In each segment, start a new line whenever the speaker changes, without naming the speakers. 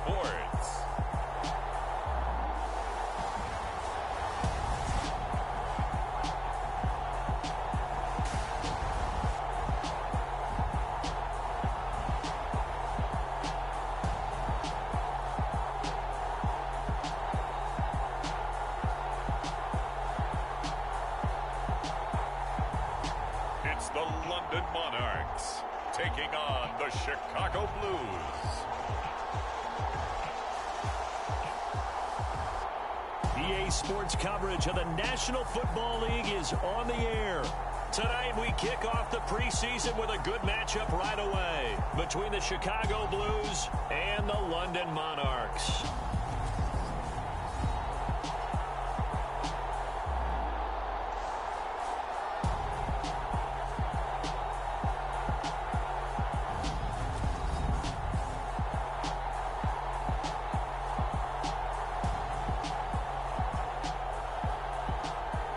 Sports. It's the London Monarchs taking on the Chicago Blues.
EA Sports coverage of the National Football League is on the air. Tonight we kick off the preseason with a good matchup right away between the Chicago Blues and the London Monarchs.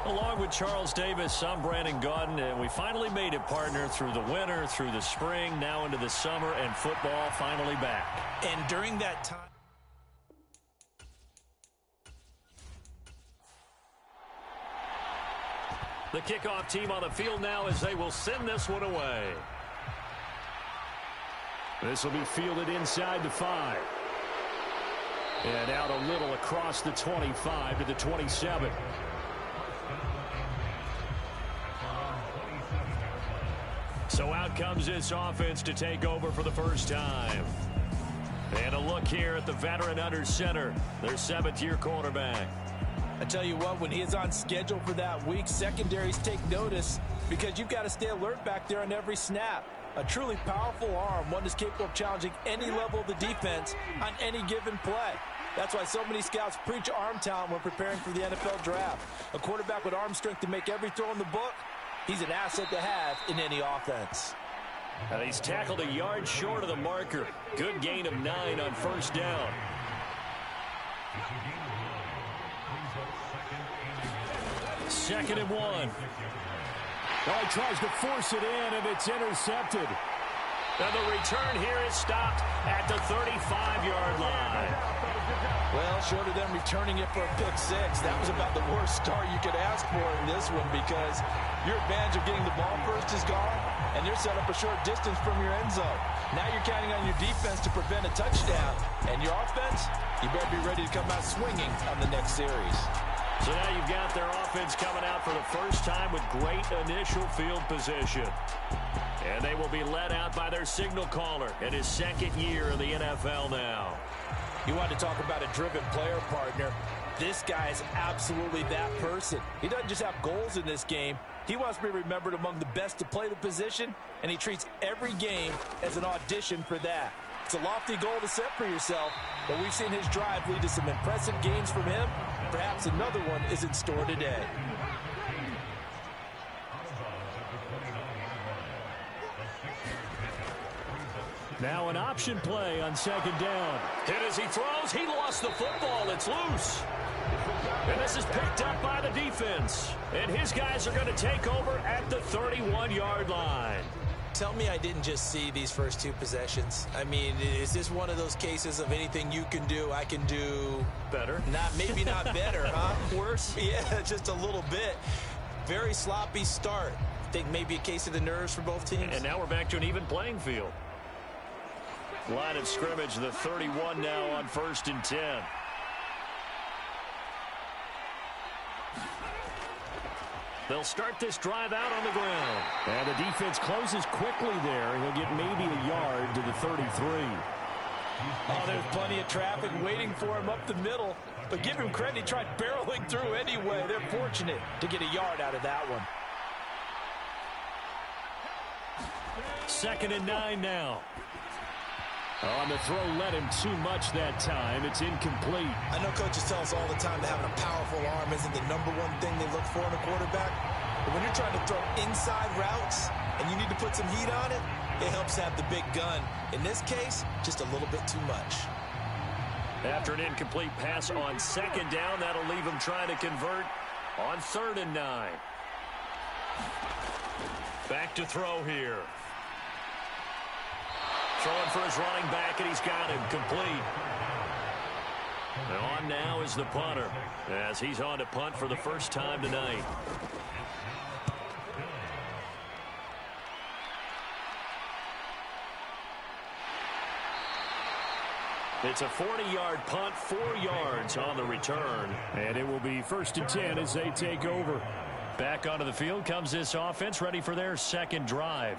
Along with Charles Davis, I'm Brandon Gaudin, and we finally made it, partner, through the winter, through the spring, now into the summer, and football finally back.
And during that time...
The kickoff team on the field now as they will send this one away. This will be fielded inside the 5. And out a little across the 25 to the 27. So out comes this offense to take over for the first time. And a look here at the veteran under center, their 7th-year quarterback.
I tell you what, when he is on schedule for that week, secondaries take notice because you've got to stay alert back there on every snap. A truly powerful arm, one that's capable of challenging any level of the defense on any given play. That's why so many scouts preach arm talent when preparing for the NFL draft. A quarterback with arm strength to make every throw in the book, he's an asset to have in any offense.
And he's tackled a yard short of the marker. Good gain of 9 on first down. Second and 1.
Well, he tries to force it in, and it's intercepted.
And the return here is stopped at the 35-yard line.
Well, short of them returning it for a pick-6, that was about the worst start you could ask for in this one because your advantage of getting the ball first is gone, and you're set up a short distance from your end zone. Now you're counting on your defense to prevent a touchdown, and your offense, you better be ready to come out swinging on the next series.
So now you've got their offense coming out for the first time with great initial field position. And they will be led out by their signal caller in his 2nd year in the NFL now.
You want to talk about a driven player, partner. This guy is absolutely that person. He doesn't just have goals in this game. He wants to be remembered among the best to play the position, and he treats every game as an audition for that. It's a lofty goal to set for yourself, but we've seen his drive lead to some impressive games from him. Perhaps another one is in store today.
Now an option play on 2nd down. Hit as he throws. He lost the football. It's loose. And this is picked up by the defense. And his guys are going to take over at the 31-yard line.
Tell me I didn't just see these first 2 possessions. I mean, is this one of those cases of anything you can do, I can do
better?
Maybe not better, huh?
Worse?
Yeah, just a little bit. Very sloppy start. I think maybe a case of the nerves for both teams.
And now we're back to an even playing field. Line of scrimmage, the 31 now on 1st and 10. They'll start this drive out on the ground.
And the defense closes quickly there. He'll get maybe a yard to the 33.
Oh, there's plenty of traffic waiting for him up the middle. But give him credit, he tried barreling through anyway. They're fortunate to get a yard out of that one.
2nd and 9 now.
On the throw, led him too much that time. It's incomplete.
I know coaches tell us all the time that having a powerful arm isn't the #1 thing they look for in a quarterback. But when you're trying to throw inside routes and you need to put some heat on it, it helps have the big gun. In this case, just a little bit too much.
After an incomplete pass on 2nd down, that'll leave him trying to convert on 3rd and 9. Back to throw here. Throwing for his running back, and he's got him complete. And on now is the punter, as he's on to punt for the first time tonight. It's a 40-yard punt, 4 yards on the return.
And it will be 1st and 10 as they take over.
Back onto the field comes this offense, ready for their second drive.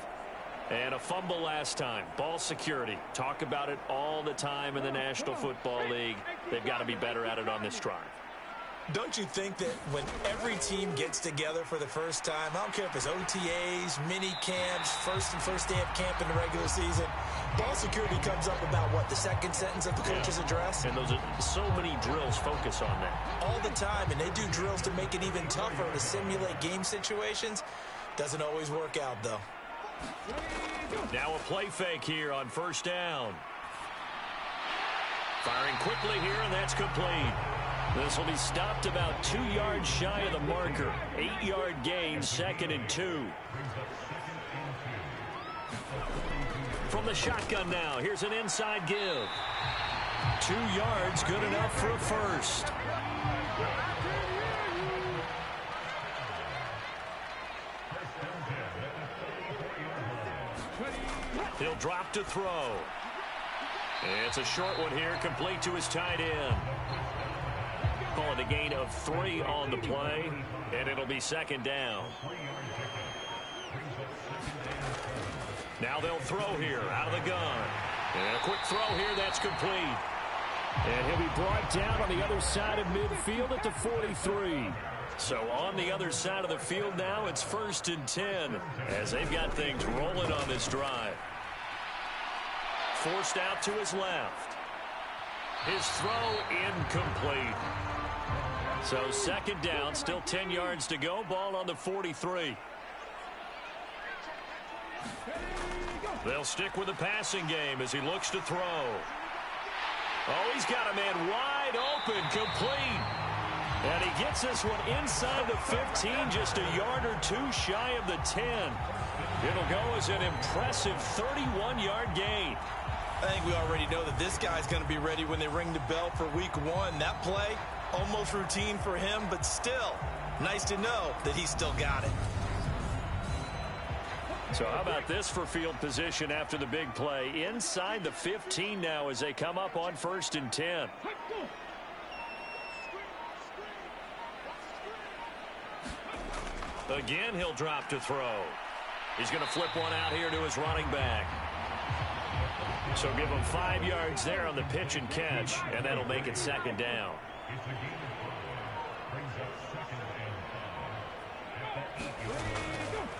And a fumble last time. Ball security. Talk about it all the time in the National Football League. They've got to be better at it on this drive.
Don't you think that when every team gets together for the first time, I don't care if it's OTAs, mini camps, first day of camp in the regular season, ball security comes up about what, the second sentence of the coach's address?
And those are so many drills focus on that.
All the time, and they do drills to make it even tougher to simulate game situations. Doesn't always work out, though.
Now a play fake here on 1st down. Firing quickly here, and that's complete. This will be stopped about 2 yards shy of the marker. 8-yard gain, 2nd and 2. From the shotgun now, here's an inside give. 2 yards, good enough for a first. He'll drop to throw. It's a short one here, complete to his tight end. Calling a gain of 3 on the play, and it'll be 2nd down. Now they'll throw here out of the gun. And a quick throw here, that's complete.
And he'll be brought down on the other side of midfield at the 43.
So on the other side of the field now, it's 1st and 10 as they've got things rolling on this drive. Forced out to his left. His throw incomplete. So 2nd down, still 10 yards to go. Ball on the 43. They'll stick with the passing game as he looks to throw. Oh, he's got a man wide open, complete. And he gets this one inside the 15, just a yard or 2 shy of the 10. It'll go as an impressive 31-yard gain.
I think we already know that this guy's going to be ready when they ring the bell for week 1. That play, almost routine for him, but still, nice to know that he's still got it.
So how about this for field position after the big play? Inside the 15 now as they come up on 1st and 10. Again, he'll drop to throw. He's going to flip one out here to his running back. So give him 5 yards there on the pitch and catch, and that'll make it 2nd down.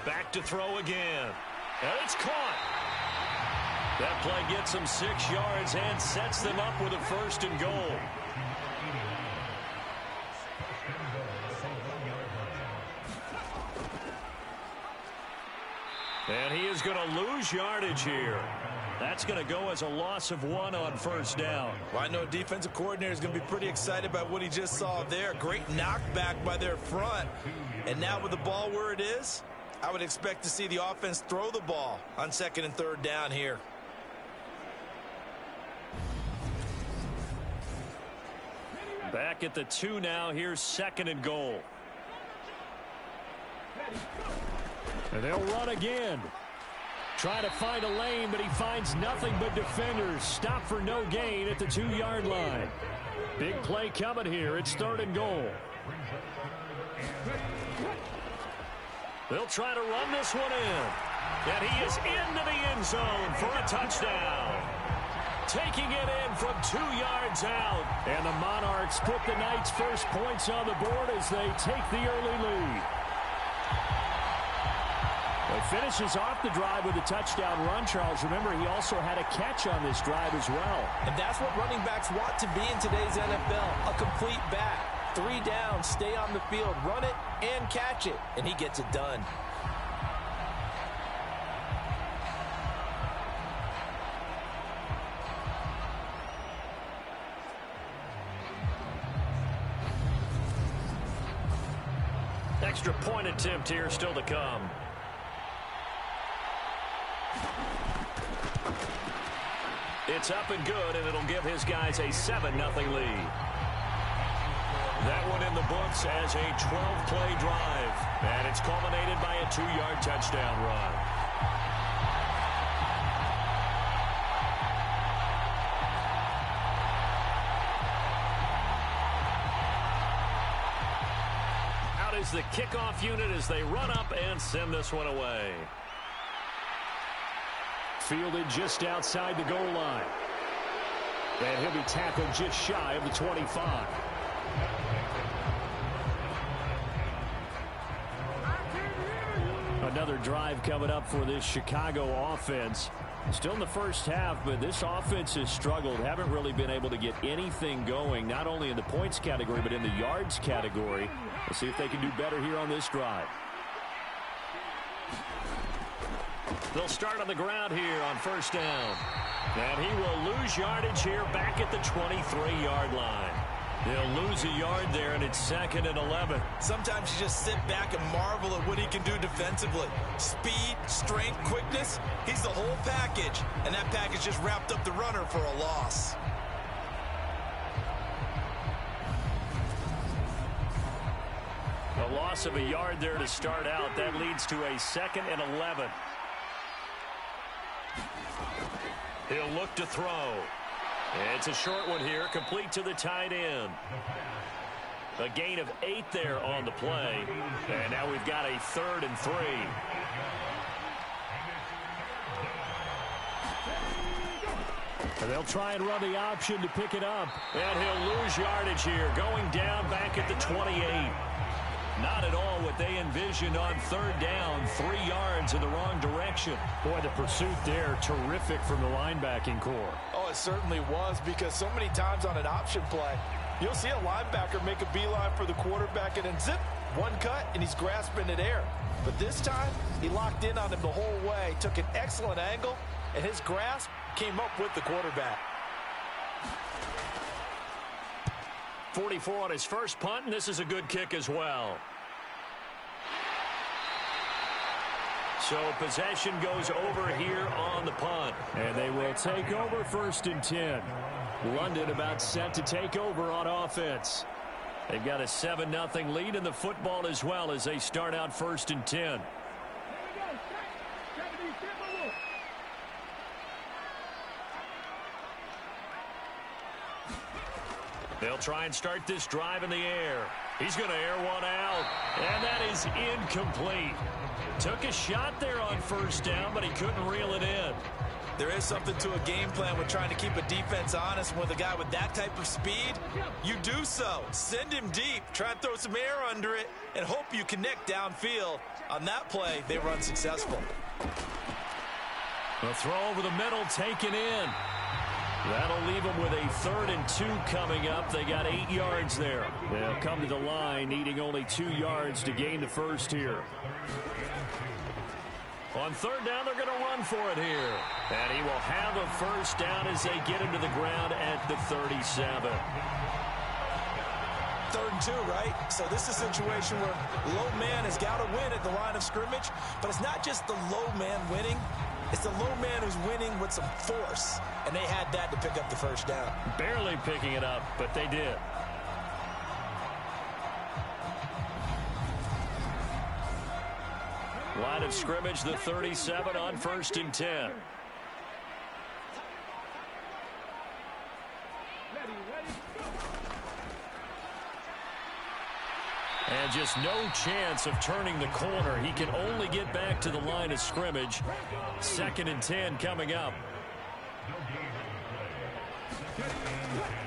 Back to throw again. And it's caught. That play gets them 6 yards and sets them up with a 1st and goal. And he is going to lose yardage here. That's going to go as a loss of 1 on 1st down.
Well, I know a defensive coordinator is going to be pretty excited by what he just saw there. Great knockback by their front. And now with the ball where it is, I would expect to see the offense throw the ball on 2nd and 3rd down here.
Back at the 2 now. Here's 2nd and goal.
And they'll run again. Trying to find a lane, but he finds nothing but defenders. Stop for no gain at the 2-yard line. Big play coming here. It's 3rd and goal.
They'll try to run this one in. And he is into the end zone for a touchdown. Taking it in from 2 yards out.
And the Monarchs put the Knights' first points on the board as they take the early lead. He finishes off the drive with a touchdown run, Charles. Remember, he also had a catch on this drive as well.
And that's what running backs want to be in today's NFL, a complete back. 3 down, stay on the field, run it, and catch it. And he gets it done.
Extra point attempt here still to come. It's up and good, and it'll give his guys a 7-0 lead. That one in the books as a 12-play drive. And it's culminated by a 2-yard touchdown run. Out is the kickoff unit as they run up and send this one away.
Fielded just outside the goal line. And he'll be tackled just shy of the 25. Another drive coming up for this Chicago offense. Still in the first half, but this offense has struggled. Haven't really been able to get anything going, not only in the points category, but in the yards category. Let's see if they can do better here on this drive.
They'll start on the ground here on first down. And he will lose yardage here back at the 23-yard line. They'll lose a yard there, and it's 2nd and 11.
Sometimes you just sit back and marvel at what he can do defensively. Speed, strength, quickness, he's the whole package. And that package just wrapped up the runner for a loss.
A loss of a yard there to start out. That leads to a 2nd and 11. He'll look to throw. It's a short one here, complete to the tight end. A gain of 8 there on the play. And now we've got a 3rd and 3.
And they'll try and run the option to pick it up.
And he'll lose yardage here, going down back at the 28. Not at all what they envisioned on 3rd down. 3 yards in the wrong direction.
Boy, the pursuit there, terrific from the linebacking core.
Oh, it certainly was, because so many times on an option play, you'll see a linebacker make a beeline for the quarterback, and then zip, one cut, and he's grasping at air. But this time, he locked in on him the whole way, took an excellent angle, and his grasp came up with the quarterback.
44 on his first punt, and this is a good kick as well. So possession goes over here on the punt.
And they will take over 1st and 10. London about set to take over on offense.
They've got a 7-0 lead in the football as well as they start out 1st and 10. They'll try and start this drive in the air. He's going to air one out, and that is incomplete. Took a shot there on 1st down, but he couldn't reel it in.
There is something to a game plan with trying to keep a defense honest. With a guy with that type of speed, you do so. Send him deep, try and throw some air under it, and hope you connect downfield. On that play, they were unsuccessful.
A throw over the middle, taken in. That'll leave them with a 3rd and 2 coming up. They got 8 yards there.
They'll come to the line, needing only 2 yards to gain the first here.
On 3rd down, they're going to run for it here. And he will have a 1st down as they get him to the ground at the 37.
3rd and 2, right? So this is a situation where low man has got to win at the line of scrimmage. But it's not just the low man winning. It's the low man who's winning with some force. And they had that to pick up the 1st down.
Barely picking it up, but they did. Line of scrimmage, the 37 on 1st and 10. And just no chance of turning the corner. He can only get back to the line of scrimmage. 2nd and 10 coming up.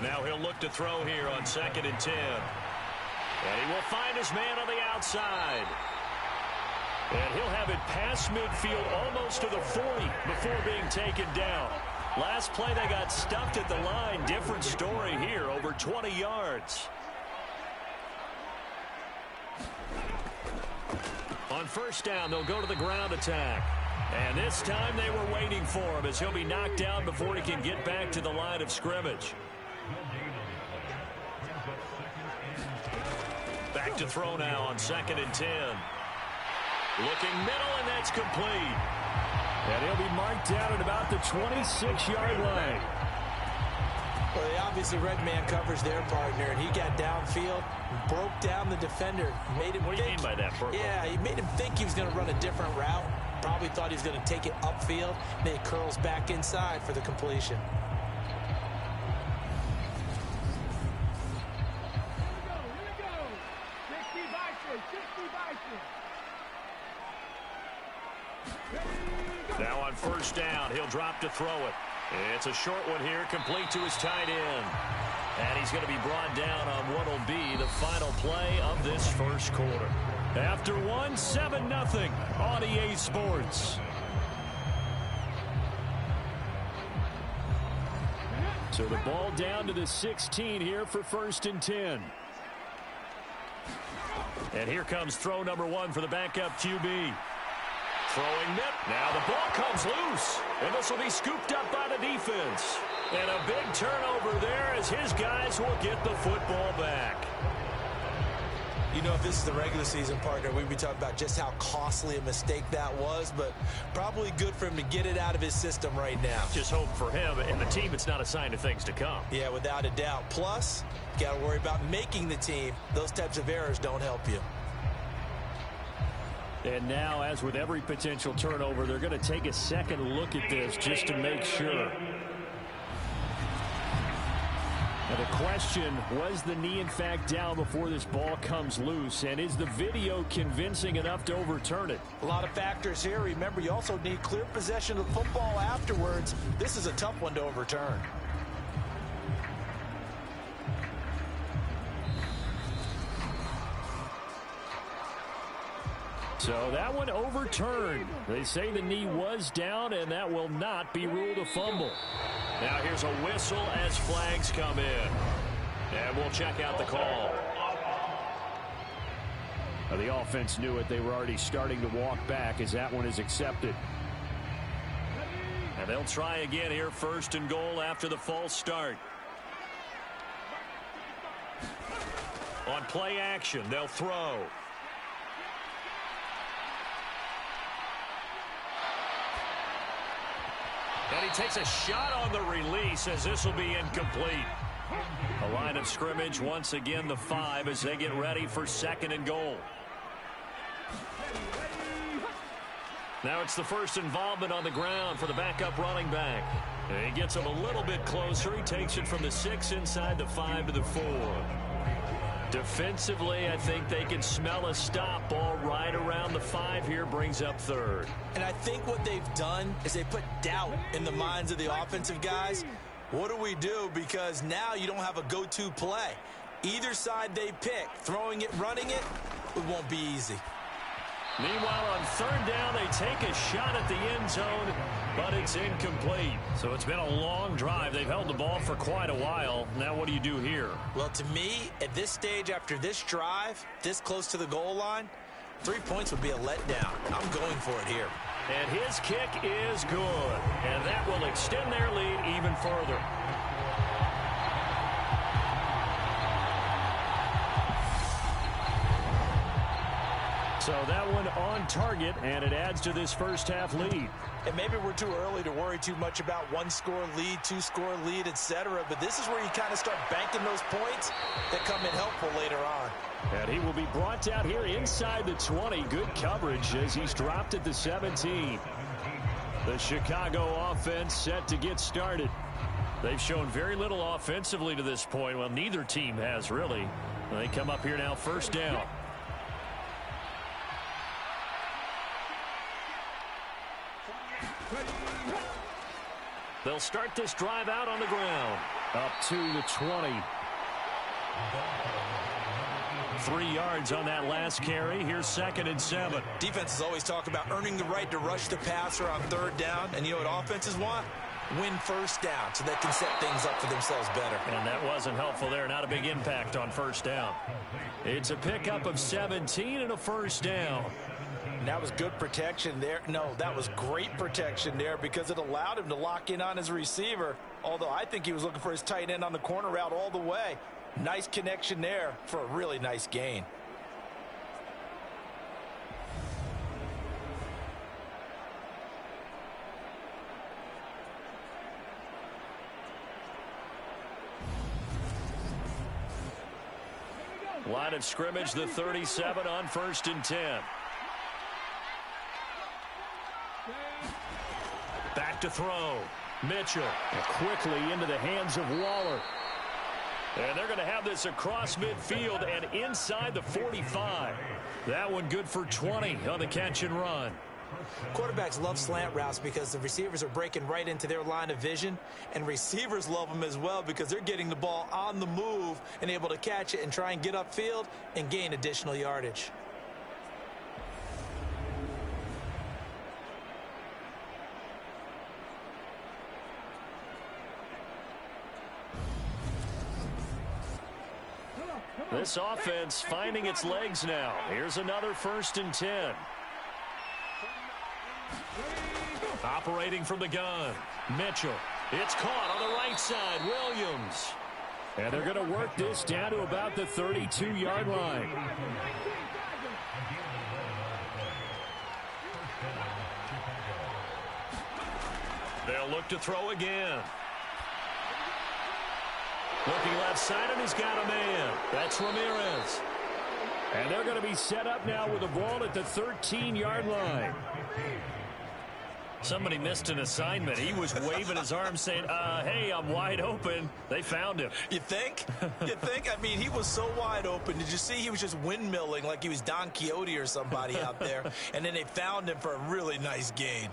Now he'll look to throw here on 2nd and 10. And he will find his man on the outside. And he'll have it past midfield almost to the 40 before being taken down. Last play they got stuffed at the line. Different story here, over 20 yards. On 1st down, they'll go to the ground attack. And this time they were waiting for him as he'll be knocked down before he can get back to the line of scrimmage. Back to throw now on 2nd and 10. Looking middle, and that's complete.
And he'll be marked down at about the 26-yard line.
Well, they obviously read man coverage their partner, and he got downfield, broke down the defender. Made him
what do you mean by that, Purple?
Yeah, he made him think he was going to run a different route. Probably thought he was going to take it upfield. Then he curls back inside for the completion.
Now on first down, he'll drop to throw it. It's a short one here, complete to his tight end. And he's going to be brought down on what will be the final play of this first quarter. After 7-0 on EA Sports.
So the ball down to the 16 here for 1st and 10.
And here comes throw number 1 for the backup QB. Throwing nip. Now the ball comes loose. And this will be scooped up by the defense. And a big turnover there as his guys will get the football back.
You know, if this is the regular season, partner, we'd be talking about just how costly a mistake that was, but probably good for him to get it out of his system right now.
Just hope for him and the team it's not a sign of things to come.
Yeah, without a doubt. Plus, you got to worry about making the team. Those types of errors don't help you.
And now, as with every potential turnover, they're going to take a second look at this just to make sure. Now the question, was the knee in fact down before this ball comes loose? And is the video convincing enough to overturn it?
A lot of factors here. Remember, you also need clear possession of the football afterwards. This is a tough one to overturn.
So that one overturned. They say the knee was down, and that will not be ruled a fumble.
Now here's a whistle as flags come in. And we'll check out the call.
Now the offense knew it. They were already starting to walk back as that one is accepted.
And they'll try again here, 1st and goal after the false start. On play action, they'll throw. And he takes a shot on the release as this will be incomplete. A line of scrimmage, once again the 5 as they get ready for 2nd and goal. Now it's the first involvement on the ground for the backup running back. And he gets him a little bit closer. He takes it from the 6 inside the 5 to the 4. Defensively, I think they can smell a stop. Ball right around the 5 here, brings up 3rd.
And I think what they've done is they put doubt in the minds of the offensive guys. What do we do? Because now you don't have a go-to play. Either side they pick, throwing it, running it, it won't be easy.
Meanwhile, on 3rd down, they take a shot at the end zone, but it's incomplete. So it's been a long drive. They've held the ball for quite a while. Now what do you do here?
Well, to me, at this stage, after this drive, this close to the goal line, 3 points would be a letdown. I'm going for it here.
And his kick is good. And that will extend their lead even further.
So that one on target, and it adds to this first half lead.
And maybe we're too early to worry too much about 1-score lead, 2-score lead, etc. But this is where you kind of start banking those points that come in helpful later on.
And he will be brought down here inside the 20. Good coverage as he's dropped at the 17. The Chicago offense set to get started.
They've shown very little offensively to this point. Well, neither team has really. They come up here now 1st down. They'll start this drive out on the ground.
Up to the 20.
3 yards on that last carry. Here's 2nd and 7.
Defenses always talk about earning the right to rush the passer on 3rd down. And you know what offenses want? Win 1st down so they can set things up for themselves better.
And that wasn't helpful there. Not a big impact on 1st down.
It's a pickup of 17 and a 1st down.
And that was good protection there. No, that was great protection there because it allowed him to lock in on his receiver. Although I think he was looking for his tight end on the corner route all the way. Nice connection there for a really nice gain.
Line of scrimmage, the 37 on 1st and 10. Back to throw. Mitchell quickly into the hands of Waller. And they're going to have this across midfield and inside the 45. That one good for 20 on the catch and run.
Quarterbacks love slant routes because the receivers are breaking right into their line of vision, and receivers love them as well because they're getting the ball on the move and able to catch it and try and get upfield and gain additional yardage.
This offense finding its legs now. Here's another 1st and 10. Operating from the gun. Mitchell. It's caught on the right side. Williams.
And they're going to work this down to about the 32-yard line.
They'll look to throw again. Looking left side, and he's got a man. That's Ramirez.
And they're going to be set up now with the ball at the 13-yard line.
Somebody missed an assignment. He was waving his arms saying, hey, I'm wide open. They found him.
You think? You think? I mean, he was so wide open. Did you see he was just windmilling like he was Don Quixote or somebody out there? And then they found him for a really nice gain.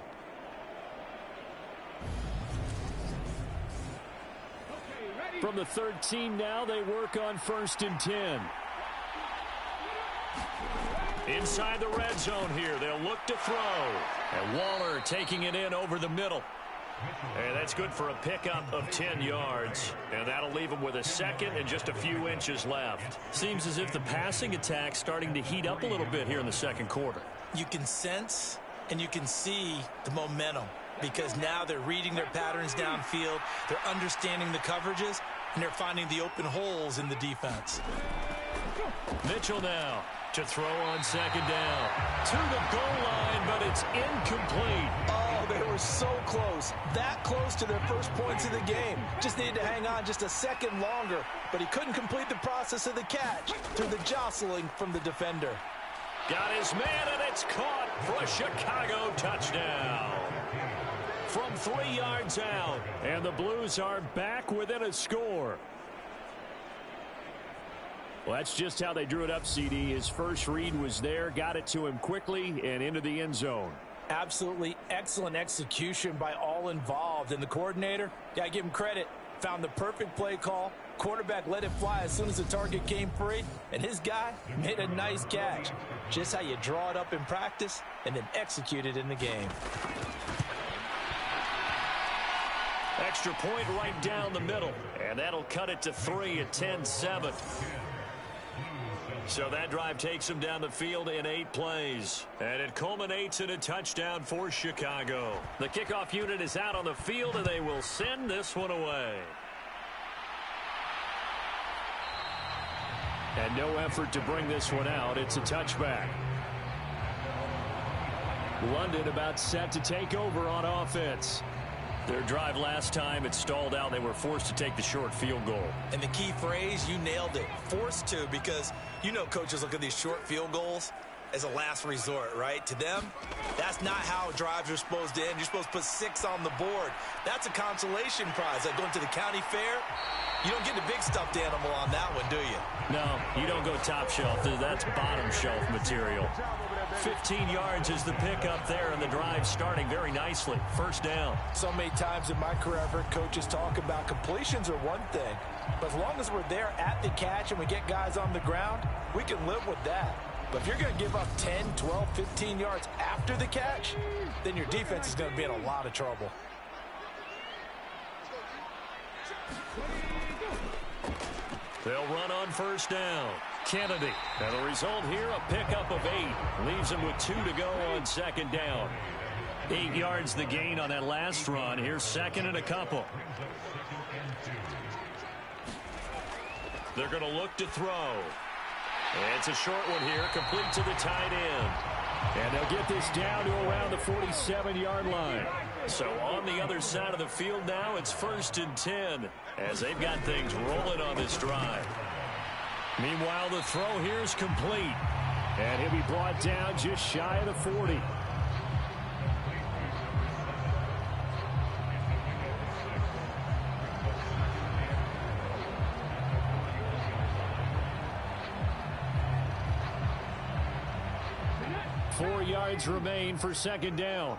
From the 13 now, they work on 1st and 10.
Inside the red zone here. They'll look to throw. And Waller taking it in over the middle. And that's good for a pickup of 10 yards. And that'll leave him with a second and just a few inches left. Seems as if the passing attack's starting to heat up a little bit here in the second quarter.
You can sense and you can see the momentum because now they're reading their patterns downfield. They're understanding the coverages, and they're finding the open holes in the defense.
Mitchell now to throw on 2nd down. To the goal line, but it's incomplete.
Oh, they were so close. That close to their first points of the game. Just needed to hang on just a second longer, but he couldn't complete the process of the catch through the jostling from the defender.
Got his man, and it's caught for a Chicago touchdown. From 3 yards out.
And the Blues are back within a score. Well, that's just how they drew it up, CD. His first read was there, got it to him quickly, and into the end zone.
Absolutely excellent execution by all involved. And the coordinator, gotta give him credit, found the perfect play call. Quarterback let it fly as soon as the target came free, and his guy made a nice catch. Just how you draw it up in practice and then execute it in the game.
Extra point right down the middle, and that'll cut it to 3 at 10-7. So that drive takes them down the field in 8 plays. And it culminates in a touchdown for Chicago. The kickoff unit is out on the field, and they will send this one away.
And no effort to bring this one out. It's a touchback. London about set to take over on offense.
Their drive last time, it stalled out. They were forced to take the short field goal.
And the key phrase, you nailed it. Forced to, because you know coaches look at these short field goals as a last resort, right? To them, that's not how drives are supposed to end. You're supposed to put 6 on the board. That's a consolation prize. Like going to the county fair, you don't get the big stuffed animal on that one, do you?
No, you don't go top shelf. That's bottom shelf material. 15 yards is the pickup there, and the drive starting very nicely. First down.
So many times in my career, I've heard coaches talk about completions are one thing, but as long as we're there at the catch and we get guys on the ground, we can live with that. But if you're going to give up 10, 12, 15 yards after the catch, then your defense is going to be in a lot of trouble.
They'll run on first down. Kennedy. And the result here, a pickup of 8. Leaves him with 2 to go on second down. 8 yards the gain on that last run. Here's second and a couple. They're going to look to throw. It's a short one here, complete to the tight end.
And they'll get this down to around the 47-yard line.
So on the other side of the field now, it's 1st and 10 as they've got things rolling on this drive.
Meanwhile, the throw here is complete. And he'll be brought down just shy of the 40. Four yards remain for second down.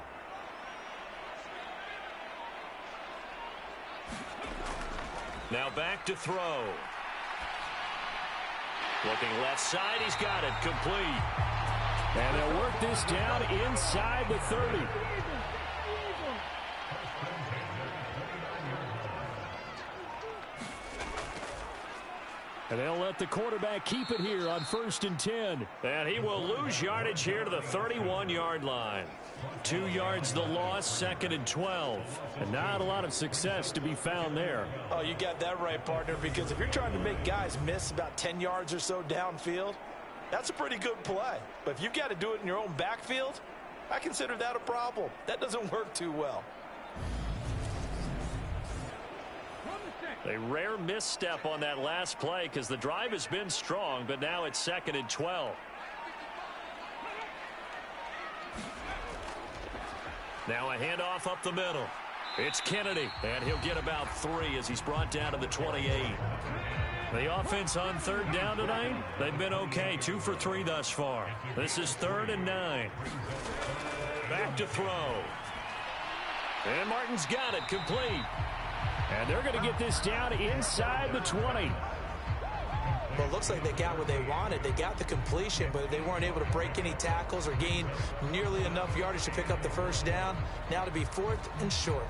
Now back to throw. Looking left side, he's got it, complete.
And they'll work this down inside the 30. And they'll let the quarterback keep it here on 1st and 10.
And he will lose yardage here to the 31-yard line.
2 yards the loss, 2nd and 12. And not a lot of success to be found there.
Oh, you got that right, partner, because if you're trying to make guys miss about 10 yards or so downfield, that's a pretty good play. But if you've got to do it in your own backfield, I consider that a problem. That doesn't work too well.
A rare misstep on that last play because the drive has been strong, but now it's 2nd and 12. Now a handoff up the middle. It's Kennedy, and he'll get about 3 as he's brought down to the 28. The offense on 3rd down tonight, they've been okay, 2 for 3 thus far. This is 3rd and 9. Back to throw. And Martin's got it, complete.
And they're going to get this down inside the 20.
Well, it looks like they got what they wanted. They got the completion, but they weren't able to break any tackles or gain nearly enough yardage to pick up the first down. Now to be 4th and short.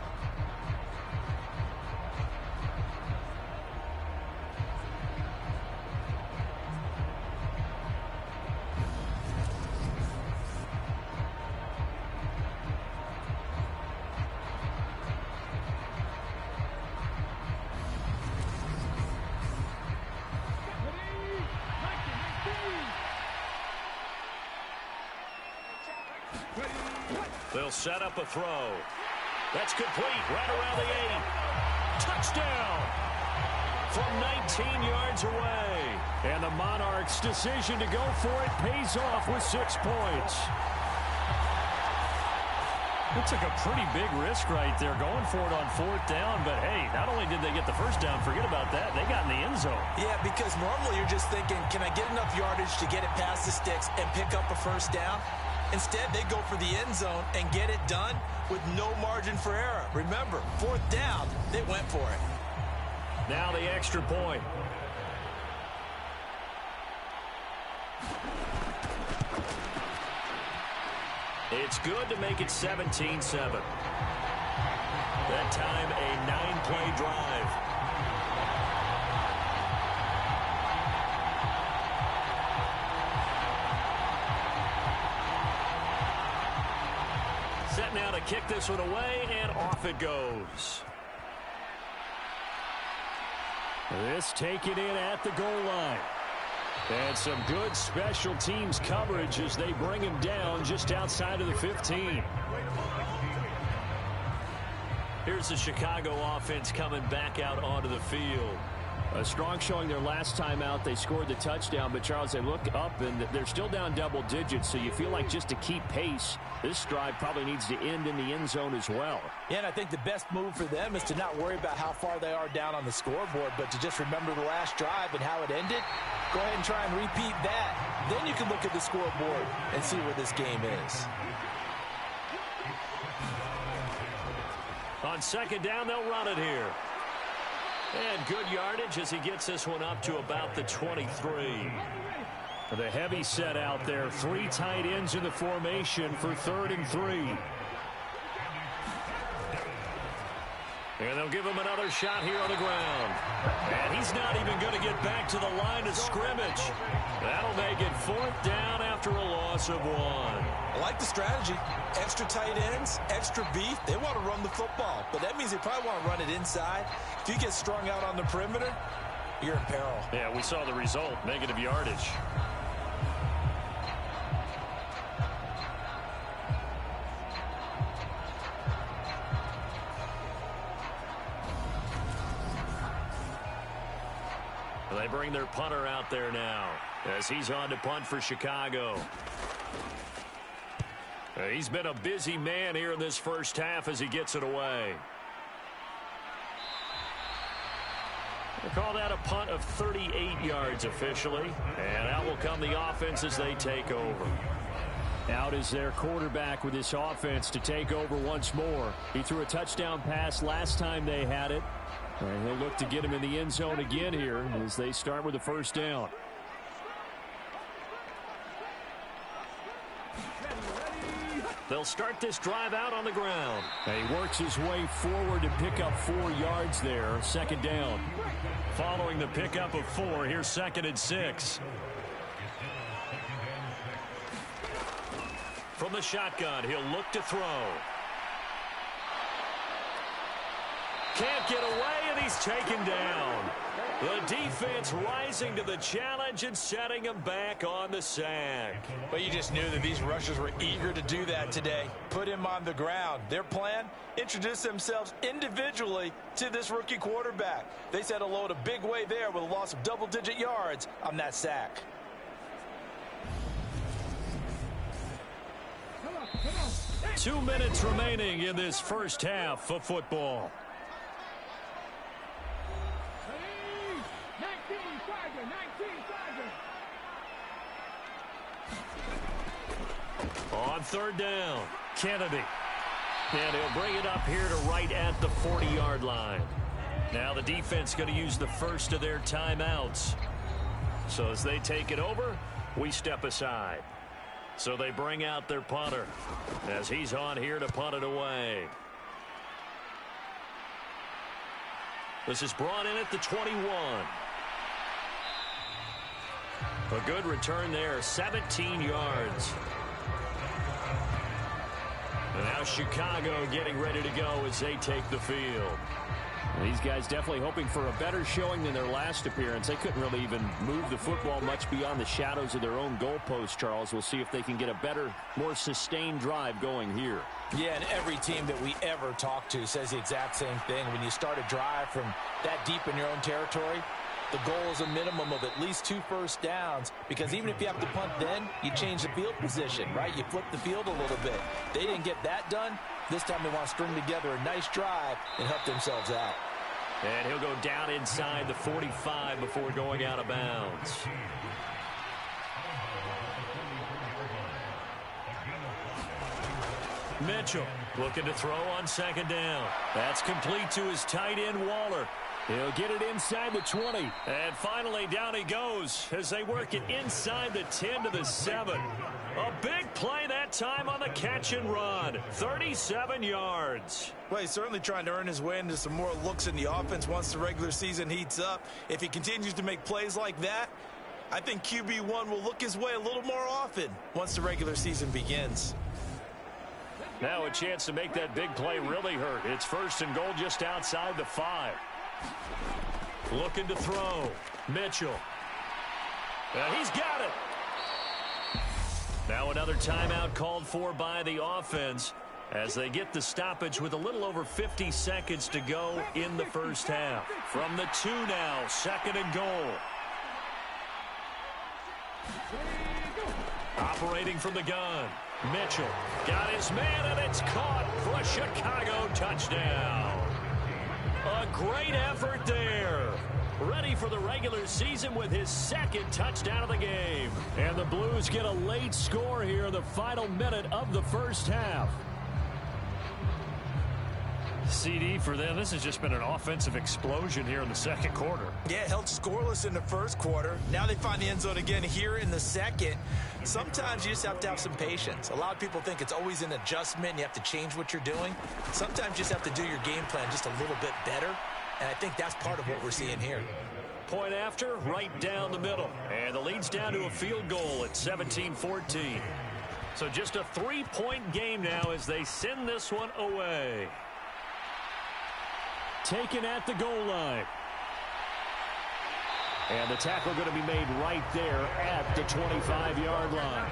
They'll set up a throw. That's complete right around the 8. Touchdown from 19 yards away.
And the Monarchs' decision to go for it pays off with 6 points. It took a pretty big risk right there going for it on 4th down. But, hey, not only did they get the first down, forget about that, they got in the end zone.
Yeah, because normally you're just thinking, can I get enough yardage to get it past the sticks and pick up a first down? Instead, they go for the end zone and get it done with no margin for error. Remember, 4th down, they went for it.
Now the extra point. It's good to make it 17-7. That time, a 9-play drive. Set now to kick this one away, and off it goes.
This taken in at the goal line. And some good special teams coverage as they bring him down just outside of the 15.
Here's the Chicago offense coming back out onto the field.
A strong showing their last time out. They scored the touchdown, but Charles, they look up and they're still down double digits, so you feel like just to keep pace, this drive probably needs to end in the end zone as well.
Yeah, and I think the best move for them is to not worry about how far they are down on the scoreboard, but to just remember the last drive and how it ended. Go ahead and try and repeat that. Then you can look at the scoreboard and see where this game is.
On 2nd down, they'll run it here. And good yardage as he gets this one up to about the 23.
The heavy set out there. 3 tight ends in the formation for 3rd and 3.
And they'll give him another shot here on the ground. And he's not even going to get back to the line of scrimmage. That'll make it 4th down after a loss of 1.
I like the strategy. Extra tight ends, extra beef. They want to run the football, but that means they probably want to run it inside. If you get strung out on the perimeter, you're in peril.
Yeah, we saw the result, negative yardage. They bring their punter out there now as he's on to punt for Chicago. He's been a busy man here in this first half as he gets it away. We'll call that a punt of 38 yards officially. And out will come the offense as they take over.
Out is their quarterback with this offense to take over once more. He threw a touchdown pass last time they had it. And he'll look to get him in the end zone again here as they start with the first down.
They'll start this drive out on the ground.
He works his way forward to pick up 4 yards there. Second down.
Following the pickup of 4, here's 2nd and 6. From the shotgun, he'll look to throw. Can't get away, and he's taken down. The defense rising to the challenge and setting him back on the sack.
But you just knew that these rushers were eager to do that today. Put him on the ground. Their plan, introduce themselves individually to this rookie quarterback. They said hello to Big Way there with a loss of double-digit yards on that sack.
2 minutes remaining in this first half of football. On third down, Kennedy. And he'll bring it up here to right at the 40-yard line. Now the defense going to use the first of their timeouts. So as they take it over, we step aside. So they bring out their punter as he's on here to punt it away. This is brought in at the 21. A good return there, 17 yards. And now Chicago getting ready to go as they take the field.
These guys definitely hoping for a better showing than their last appearance. They couldn't really even move the football much beyond the shadows of their own goalpost, Charles. We'll see if they can get a better, more sustained drive going here.
Yeah, and every team that we ever talk to says the exact same thing. When you start a drive from that deep in your own territory, the goal is a minimum of at least 2 first downs, because even if you have to punt then, you change the field position, right? You flip the field a little bit. They didn't get that done. This time they want to string together a nice drive and help themselves out.
And he'll go down inside the 45 before going out of bounds. Mitchell looking to throw on second down. That's complete to his tight end, Waller.
He'll get it inside the 20.
And finally, down he goes as they work it inside the 10 to the 7. A big play that time on the catch and run. 37 yards.
Well, he's certainly trying to earn his way into some more looks in the offense once the regular season heats up. If he continues to make plays like that, I think QB1 will look his way a little more often once the regular season begins.
Now a chance to make that big play really hurt. It's 1st and goal just outside the 5. Looking to throw. Mitchell. He's got it. Now another timeout called for by the offense as they get the stoppage with a little over 50 seconds to go in the first half. From the 2 now, 2nd and goal. Operating from the gun. Mitchell got his man, and it's caught for a Chicago touchdown. A great effort there. Ready for the regular season with his 2nd touchdown of the game.
And the Blues get a late score here in the final minute of the first half.
CD for them, this has just been an offensive explosion here in the second quarter.
Yeah, held scoreless in the first quarter. Now they find the end zone again here in the second. Sometimes you just have to have some patience. A lot of people think it's always an adjustment. You have to change what you're doing. Sometimes you just have to do your game plan just a little bit better. And I think that's part of what we're seeing here.
Point after, right down the middle. And the lead's down to a field goal at 17-14. So just a 3-point game now as they send this one away.
Taken at the goal line. And the tackle going to be made right there at the 25-yard line.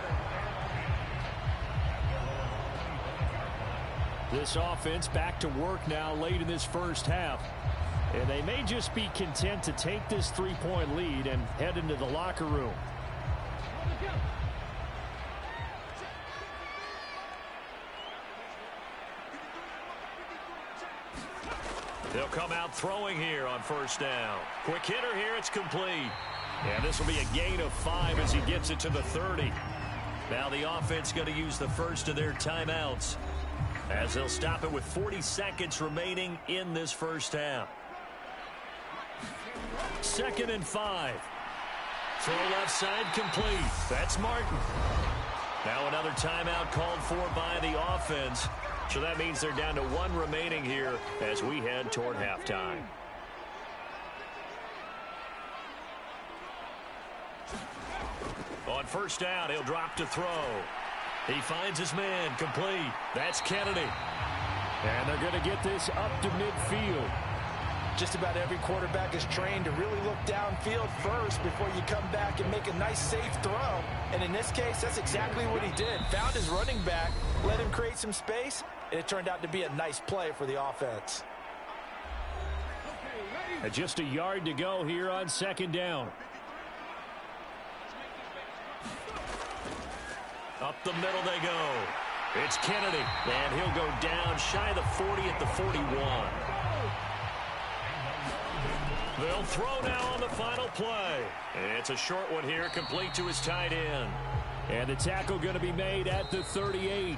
This offense back to work now late in this first half. And they may just be content to take this 3-point lead and head into the locker room.
They'll come out throwing here on first down. Quick hitter here, it's complete. And this will be a gain of 5 as he gets it to the 30. Now the offense going to use the first of their timeouts as they'll stop it with 40 seconds remaining in this first half. 2nd and 5. Throw left side complete. That's Martin. Now another timeout called for by the offense. So that means they're down to 1 remaining here as we head toward halftime. On first down, he'll drop to throw. He finds his man complete. That's Kennedy.
And they're going to get this up to midfield.
Just about every quarterback is trained to really look downfield first before you come back and make a nice, safe throw. And in this case, that's exactly what he did. Found his running back, let him create some space, and it turned out to be a nice play for the offense.
And just a yard to go here on 2nd down.
Up the middle they go. It's Kennedy, and he'll go down shy of the 40 at the 41. They'll throw now on the final play. It's a short one here, complete to his tight end.
And the tackle going to be made at the 38.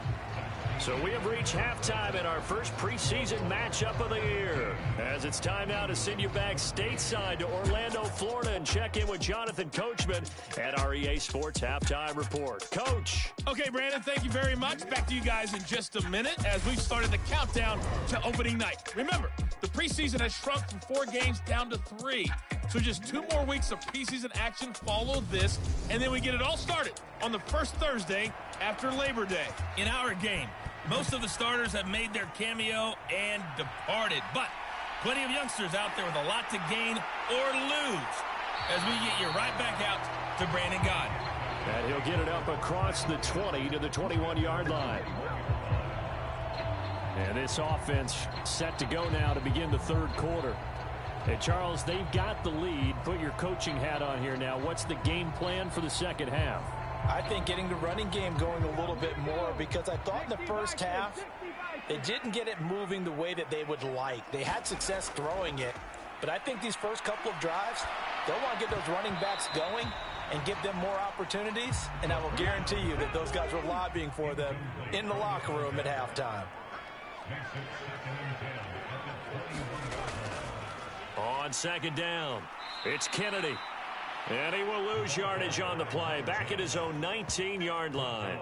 So we have reached halftime in our first preseason matchup of the year. As it's time now to send you back stateside to Orlando, Florida, and check in with Jonathan Coachman at our EA Sports Halftime Report. Coach.
Okay, Brandon, thank you very much. Back to you guys in just a minute as we've started the countdown to opening night. Remember, the preseason has shrunk from 4 games down to 3. So just 2 more weeks of preseason action follow this, and then we get it all started on the first Thursday after Labor Day. In our game, most of the starters have made their cameo and departed, but plenty of youngsters out there with a lot to gain or lose as we get you right back out to Brandon Gaudin.
And he'll get it up across the 20 to the 21-yard line. And this offense set to go now to begin the 3rd quarter. And Charles, they've got the lead. Put your coaching hat on here now. What's the game plan for the 2nd half?
I think getting the running game going a little bit more, because I thought in the first half they didn't get it moving the way that they would like. They had success throwing it, but I think these first couple of drives, they'll want to get those running backs going and give them more opportunities, and I will guarantee you that those guys were lobbying for them in the locker room at halftime.
On 2nd down, it's Kennedy. And he will lose yardage on the play, back at his own 19-yard line.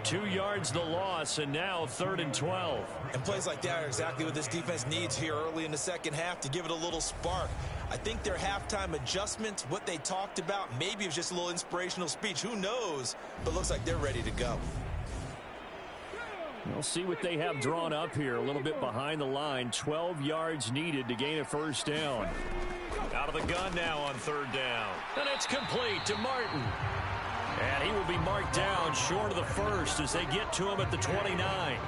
2 yards the loss, and now 3rd and 12.
And plays like that are exactly what this defense needs here early in the 2nd half to give it a little spark. I think their halftime adjustments, what they talked about, maybe it was just a little inspirational speech. Who knows? But looks like they're ready to go.
We'll see what they have drawn up here. A little bit behind the line. 12 yards needed to gain a first down.
Out of the gun now on 3rd down. And it's complete to Martin. And he will be marked down short of the first as they get to him at the 29.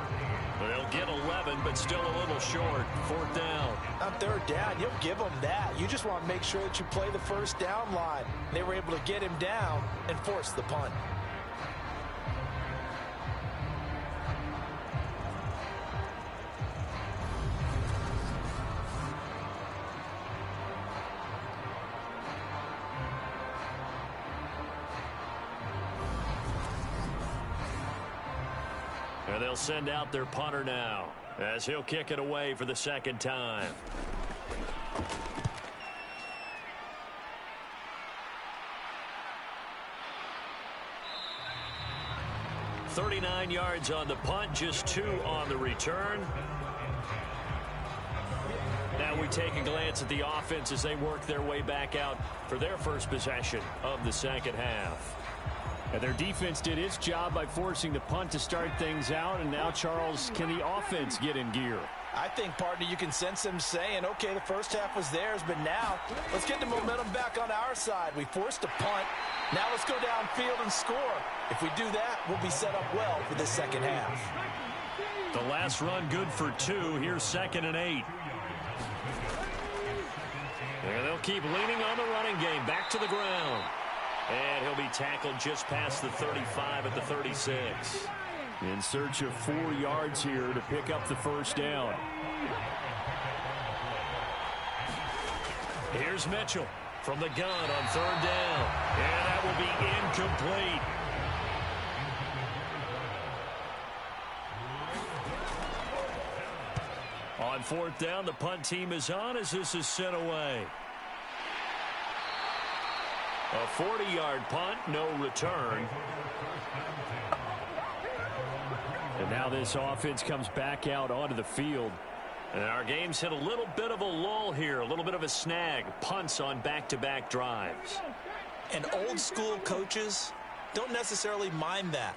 They'll get 11, but still a little short. 4th down.
On 3rd down, you'll give them that. You just want to make sure that you play the first down line. They were able to get him down and force the punt.
And they'll send out their punter now as he'll kick it away for the 2nd time. "39 yards on the punt, just 2 on the return." Now we take a glance at the offense as they work their way back out for their first possession of the 2nd half.
And their defense did its job by forcing the punt to start things out. And now, Charles, can the offense get in gear?
I think, partner, you can sense them saying, okay, the first half was theirs, but now let's get the momentum back on our side. We forced a punt. Now let's go downfield and score. If we do that, we'll be set up well for this 2nd half.
The last run good for 2. Here's 2nd and 8. And they'll keep leaning on the running game. Back to the ground. And he'll be tackled just past the 35 at the 36.
In search of 4 yards here to pick up the first down.
Here's Mitchell from the gun on 3rd down. And that will be incomplete. On 4th down, the punt team is on as this is sent away. A 40-yard punt, no return.
And now this offense comes back out onto the field.
And our game's hit a little bit of a lull here, a little bit of a snag. Punts on back-to-back drives.
And old-school coaches don't necessarily mind that.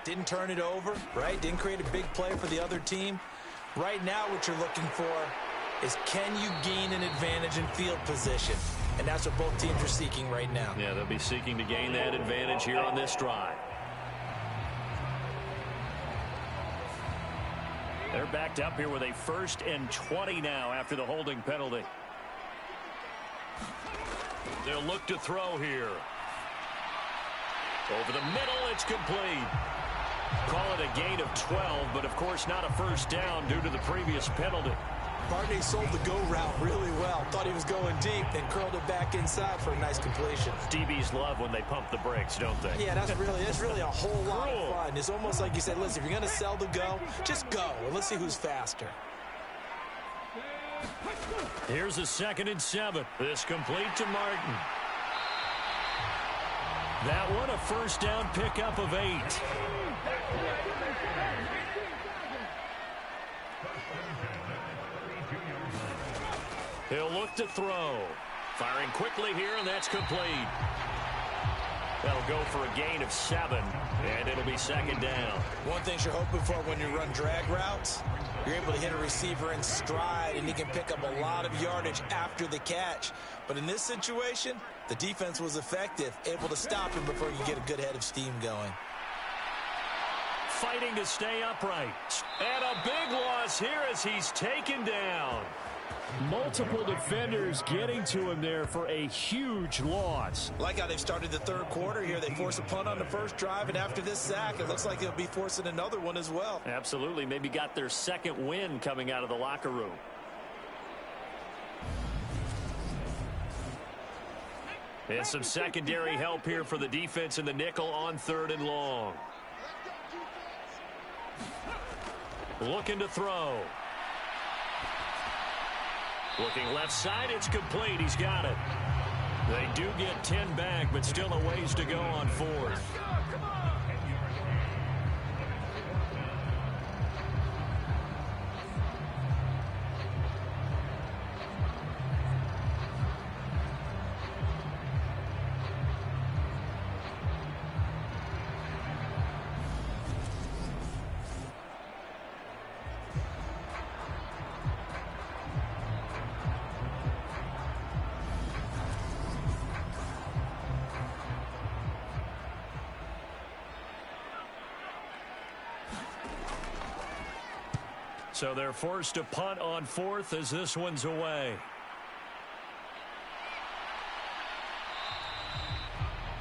Didn't turn it over, right? Didn't create a big play for the other team. Right now what you're looking for is can you gain an advantage in field position? And that's what both teams are seeking right now.
Yeah, they'll be seeking to gain that advantage here on this drive.
They're backed up here with a 1st and 20 now after the holding penalty.
They'll look to throw here. Over the middle, it's complete. Call it a gain of 12, but of course not a first down due to the previous penalty.
Barney sold the go route really well. Thought he was going deep, then curled it back inside for a nice completion.
DBs love when they pump the brakes, don't they?
Yeah, that's really a whole lot of fun. It's almost like you said, listen, if you're going to sell the go, just go. And let's see who's faster.
Here's a 2nd and 7.
This complete to Martin.
That one a first down pickup of 8.
He'll look to throw. Firing quickly here, and that's complete. That'll go for a gain of 7, and it'll be 2nd down.
One thing you're hoping for when you run drag routes, you're able to hit a receiver in stride, and he can pick up a lot of yardage after the catch. But in this situation, the defense was effective, able to stop him before you get a good head of steam going.
Fighting to stay upright. And a big loss here as he's taken down.
Multiple defenders getting to him there for a huge loss.
Like how they've started the 3rd quarter here. They force a punt on the first drive, and after this sack, it looks like they'll be forcing another one as well.
Absolutely. Maybe got their 2nd win coming out of the locker room. And some secondary help here for the defense in the nickel on 3rd and long. Looking to throw. Looking left side, it's complete. He's got it. They do get 10 back, but still a ways to go on 4th. So they're forced to punt on 4th as this one's away.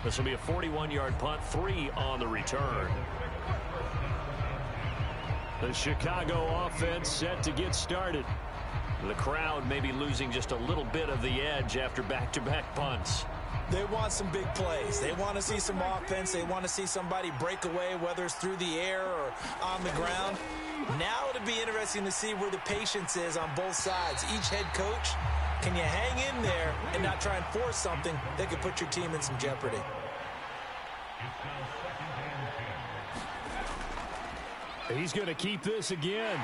This will be a 41-yard punt, 3 on the return.
The Chicago offense set to get started.
The crowd may be losing just a little bit of the edge after back-to-back punts.
They want some big plays. They want to see some offense. They want to see somebody break away, whether it's through the air or on the ground. Now it'll be interesting to see where the patience is on both sides. Each head coach, can you hang in there and not try and force something that could put your team in some jeopardy?
He's going to keep this again.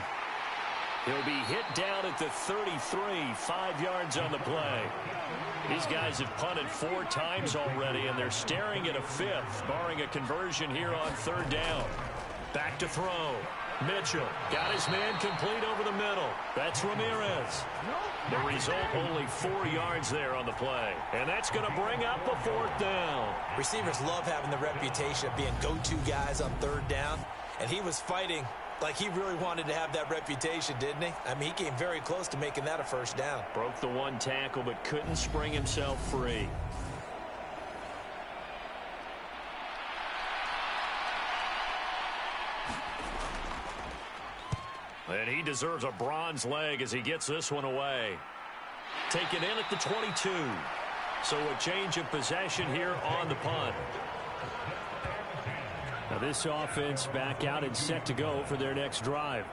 He'll be hit down at the 33, 5 yards on the play. These guys have punted 4 times already, and they're staring at a 5th, barring a conversion here on 3rd down. Back to throw. Mitchell got his man complete over the middle. That's Ramirez. The result, only 4 yards there on the play. And that's going to bring up a 4th down.
Receivers love having the reputation of being go-to guys on 3rd down. And he was fighting like he really wanted to have that reputation, didn't he? I mean, he came very close to making that a first down.
Broke the one tackle, but couldn't spring himself free. And he deserves a bronze leg as he gets this one away. Taken in at the 22. So a change of possession here on the punt.
Now this offense back out and set to go for their next drive.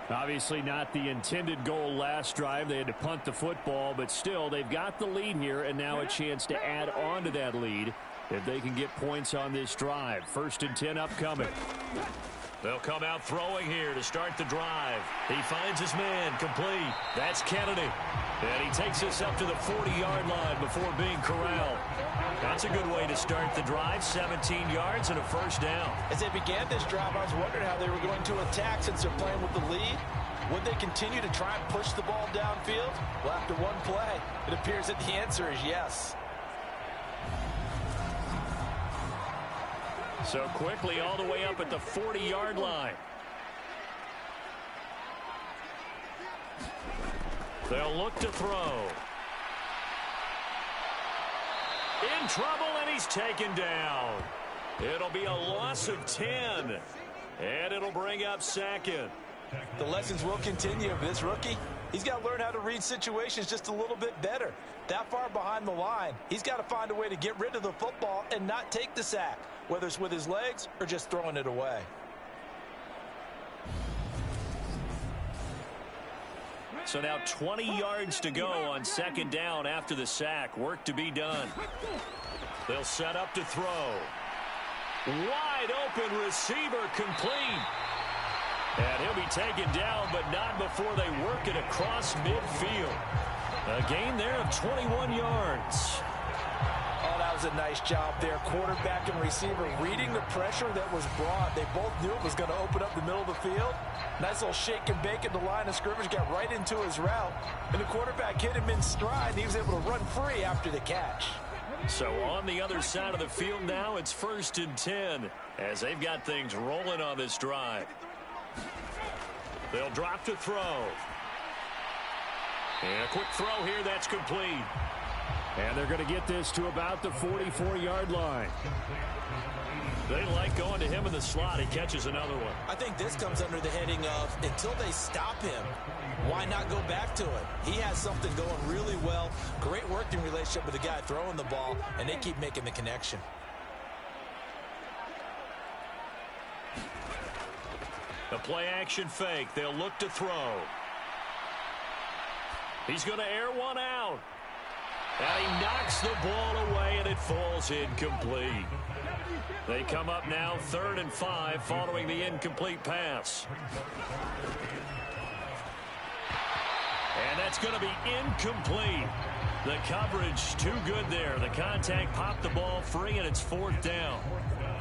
Obviously not the intended goal last drive. They had to punt the football, but still they've got the lead here and now a chance to add on to that lead if they can get points on this drive. 1st and 10 upcoming.
They'll come out throwing here to start the drive. He finds his man complete. That's Kennedy. And he takes us up to the 40-yard line before being corralled. That's a good way to start the drive. 17 yards and a first down.
As they began this drive, I was wondering how they were going to attack since they're playing with the lead. Would they continue to try and push the ball downfield? Well, after one play, it appears that the answer is yes.
So quickly all the way up at the 40-yard line. They'll look to throw. In trouble, and he's taken down. It'll be a loss of 10. And it'll bring up 2nd.
The lessons will continue of this rookie. He's got to learn how to read situations just a little bit better. That far behind the line, he's got to find a way to get rid of the football and not take the sack, whether it's with his legs or just throwing it away.
So now 20 yards to go on 2nd down after the sack. Work to be done. They'll set up to throw. Wide open receiver complete. And he'll be taken down, but not before they work it across midfield. A gain there of 21 yards.
Oh, that was a nice job there. Quarterback and receiver reading the pressure that was brought. They both knew it was going to open up the middle of the field. Nice little shake and bake at the line of scrimmage. Got right into his route. And the quarterback hit him in stride. And he was able to run free after the catch.
So on the other side of the field now, it's 1st and 10 as they've got things rolling on this drive. They'll drop to throw. And a quick throw here, that's complete.
And they're going to get this to about the 44-yard line.
They like going to him in the slot. He catches another one.
I think this comes under the heading of until they stop him, why not go back to it? He has something going really well. Great working relationship with the guy throwing the ball, and they keep making the connection.
The play-action fake. They'll look to throw. He's going to air one out. And he knocks the ball away, and it falls incomplete. They come up now 3rd and 5 following the incomplete pass. And that's going to be incomplete. The coverage too good there. The contact popped the ball free, and it's 4th down.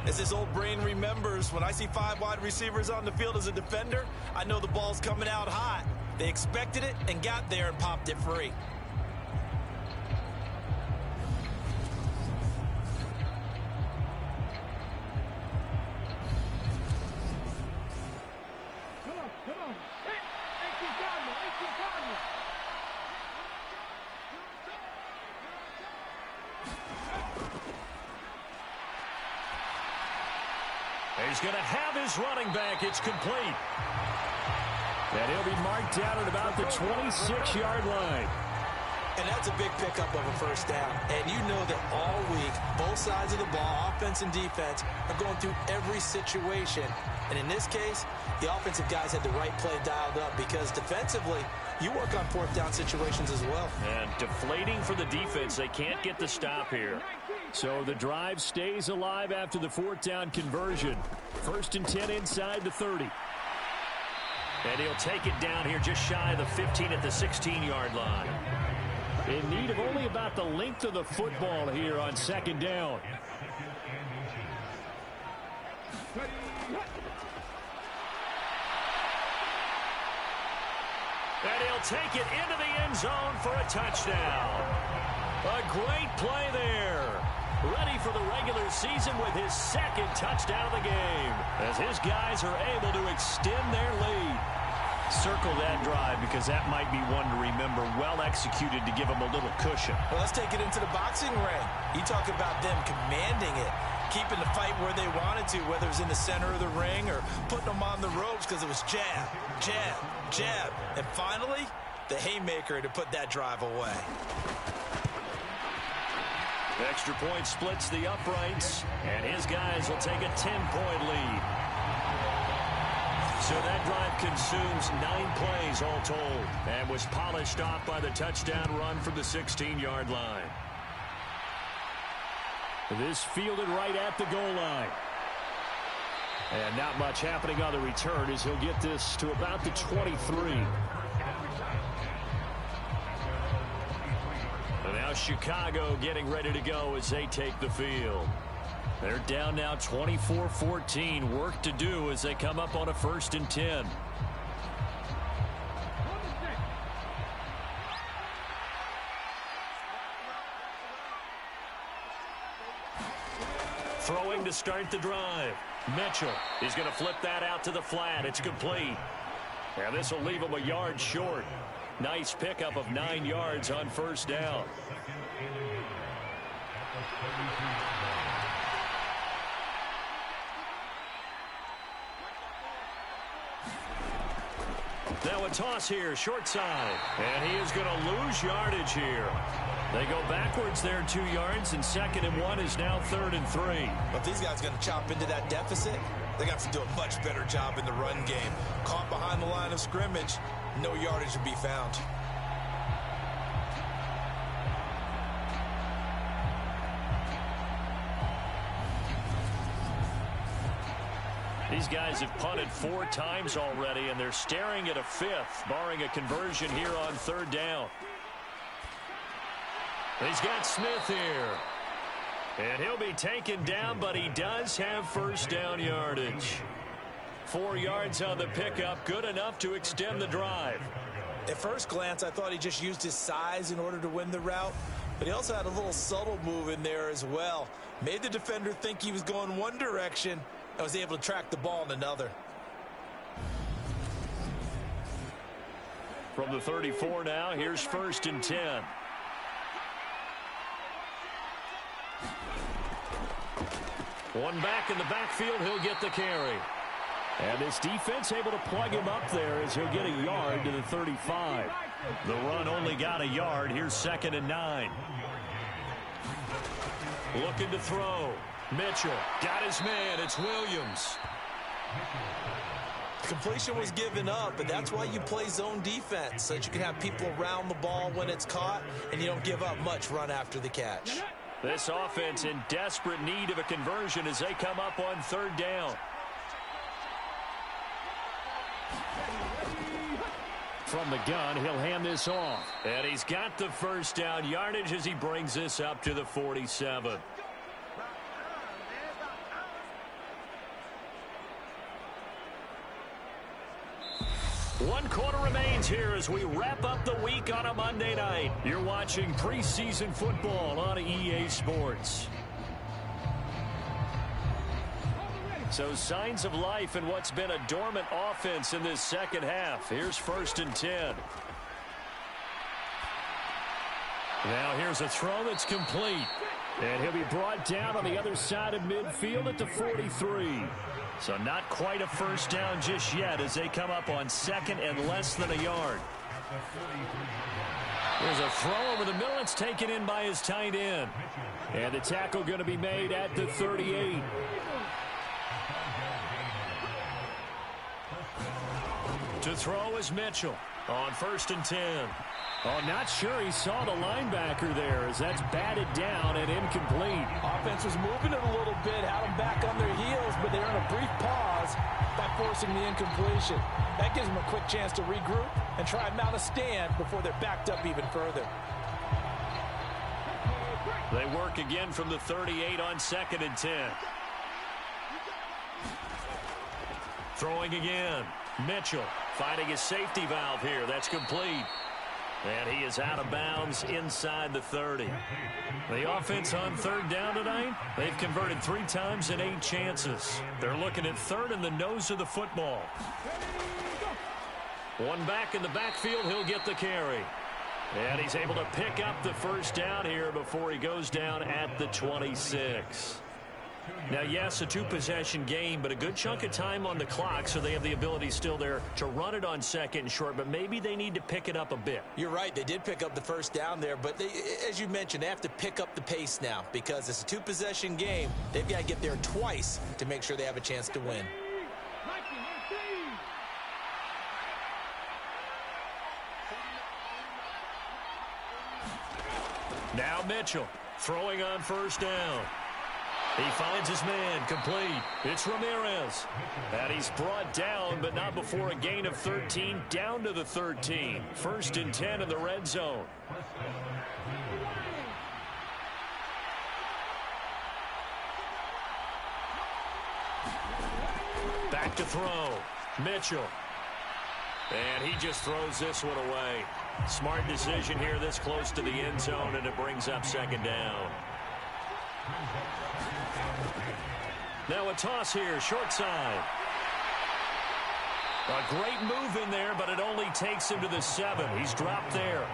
As his old brain remembers, when I see 5 wide receivers on the field as a defender, I know the ball's coming out hot. They expected it and got there and popped it free.
He's going to have his running back. It's complete.
And he'll be marked down at about the 26-yard line.
And that's a big pickup of a first down. And you know that all week, both sides of the ball, offense and defense, are going through every situation. And in this case, the offensive guys had the right play dialed up because defensively, you work on 4th down situations as well.
And deflating for the defense. They can't get the stop here.
So the drive stays alive after the 4th down conversion. 1st and 10 inside the 30.
And he'll take it down here just shy of the 15 at the 16-yard line.
In need of only about the length of the football here on 2nd down.
And he'll take it into the end zone for a touchdown. A great play there. ready for the regular season with his second touchdown of the game, as his guys are able to extend their lead. Circle that drive because that might be one to remember. Well executed to give them a little cushion.
Well, let's take it into the boxing ring. You talk about them commanding it, keeping the fight where they wanted to, whether it was in the center of the ring or putting them on the ropes because it was jab, jab, jab. And finally, the haymaker to put that drive away.
Extra point splits the uprights, and his guys will take a 10-point lead. So that drive consumes 9 plays all told and was polished off by the touchdown run from the 16-yard line. This fielded right at the goal line. And not much happening on the return as he'll get this to about the 23. And now Chicago getting ready to go as they take the field. They're down now 24-14. Work to do as they come up on a 1st and 10. Throwing to start the drive. Mitchell is going to flip that out to the flat. It's complete. And this will leave him a yard short. Nice pickup of 9 yards on 1st down. Now a toss here, short side. And he is going to lose yardage here. They go backwards there 2 yards, and 2nd and 1 is now 3rd and 3.
But these guys are going to chop into that deficit. They got to do a much better job in the run game. Caught behind the line of scrimmage, no yardage to be found.
These guys have punted 4 times already, and they're staring at a 5th, barring a conversion here on 3rd down. He's got Smith here. And he'll be taken down, but he does have 1st down yardage. 4 yards on the pickup, good enough to extend the drive.
At first glance, I thought he just used his size in order to win the route, but he also had a little subtle move in there as well. Made the defender think he was going one direction and was able to track the ball in another.
From the 34 now, here's 1st and 10. One back in the backfield, he'll get the carry. And this defense able to plug him up there as he'll get a yard to the 35. The run only got a yard. Here's 2nd and 9. Looking to throw. Mitchell got his man. It's Williams.
Completion was given up, but that's why you play zone defense, so that you can have people around the ball when it's caught, and you don't give up much run after the catch.
This offense in desperate need of a conversion as they come up on 3rd down. From the gun, he'll hand this off. And he's got the 1st down yardage as he brings this up to the 47. One quarter remains here as we wrap up the week on a Monday night. You're watching preseason football on EA Sports. So signs of life in what's been a dormant offense in this 2nd half. Here's 1st and 10. Now here's a throw that's complete. And he'll be brought down on the other side of midfield at the 43. So not quite a 1st down just yet as they come up on 2nd and less than a yard. There's a throw over the middle. It's taken in by his tight end. And the tackle going to be made at the 38. To throw is Mitchell on 1st and 10. Oh, not sure he saw the linebacker there as that's batted down and incomplete.
Offense was moving it a little bit, had them back on their heels, but they're in a brief pause by forcing the incompletion. That gives them a quick chance to regroup and try and mount a stand before they're backed up even further.
They work again from the 38 on 2nd and 10. Throwing again. Mitchell finding his safety valve here. That's complete. And he is out of bounds inside the 30. The offense on third down tonight, they've converted 3 times in 8 chances. They're looking at third in the nose of the football. One back in the backfield, he'll get the carry. And he's able to pick up the first down here before he goes down at the 26. Now, yes, a 2-possession game, but a good chunk of time on the clock, so they have the ability still there to run it on second and short, but maybe they need to pick it up a bit.
You're right. They did pick up the first down there, but they, as you mentioned, they have to pick up the pace now because it's a 2-possession game. They've got to get there twice to make sure they have a chance to win.
Now Mitchell throwing on first down. He finds his man, complete. It's Ramirez. And he's brought down, but not before a gain of 13, down to the 13. 1st and 10 in the red zone. Back to throw. Mitchell. And he just throws this one away. Smart decision here this close to the end zone, and it brings up 2nd down. Now a toss here, short side. A great move in there, but it only takes him to the 7. He's dropped there.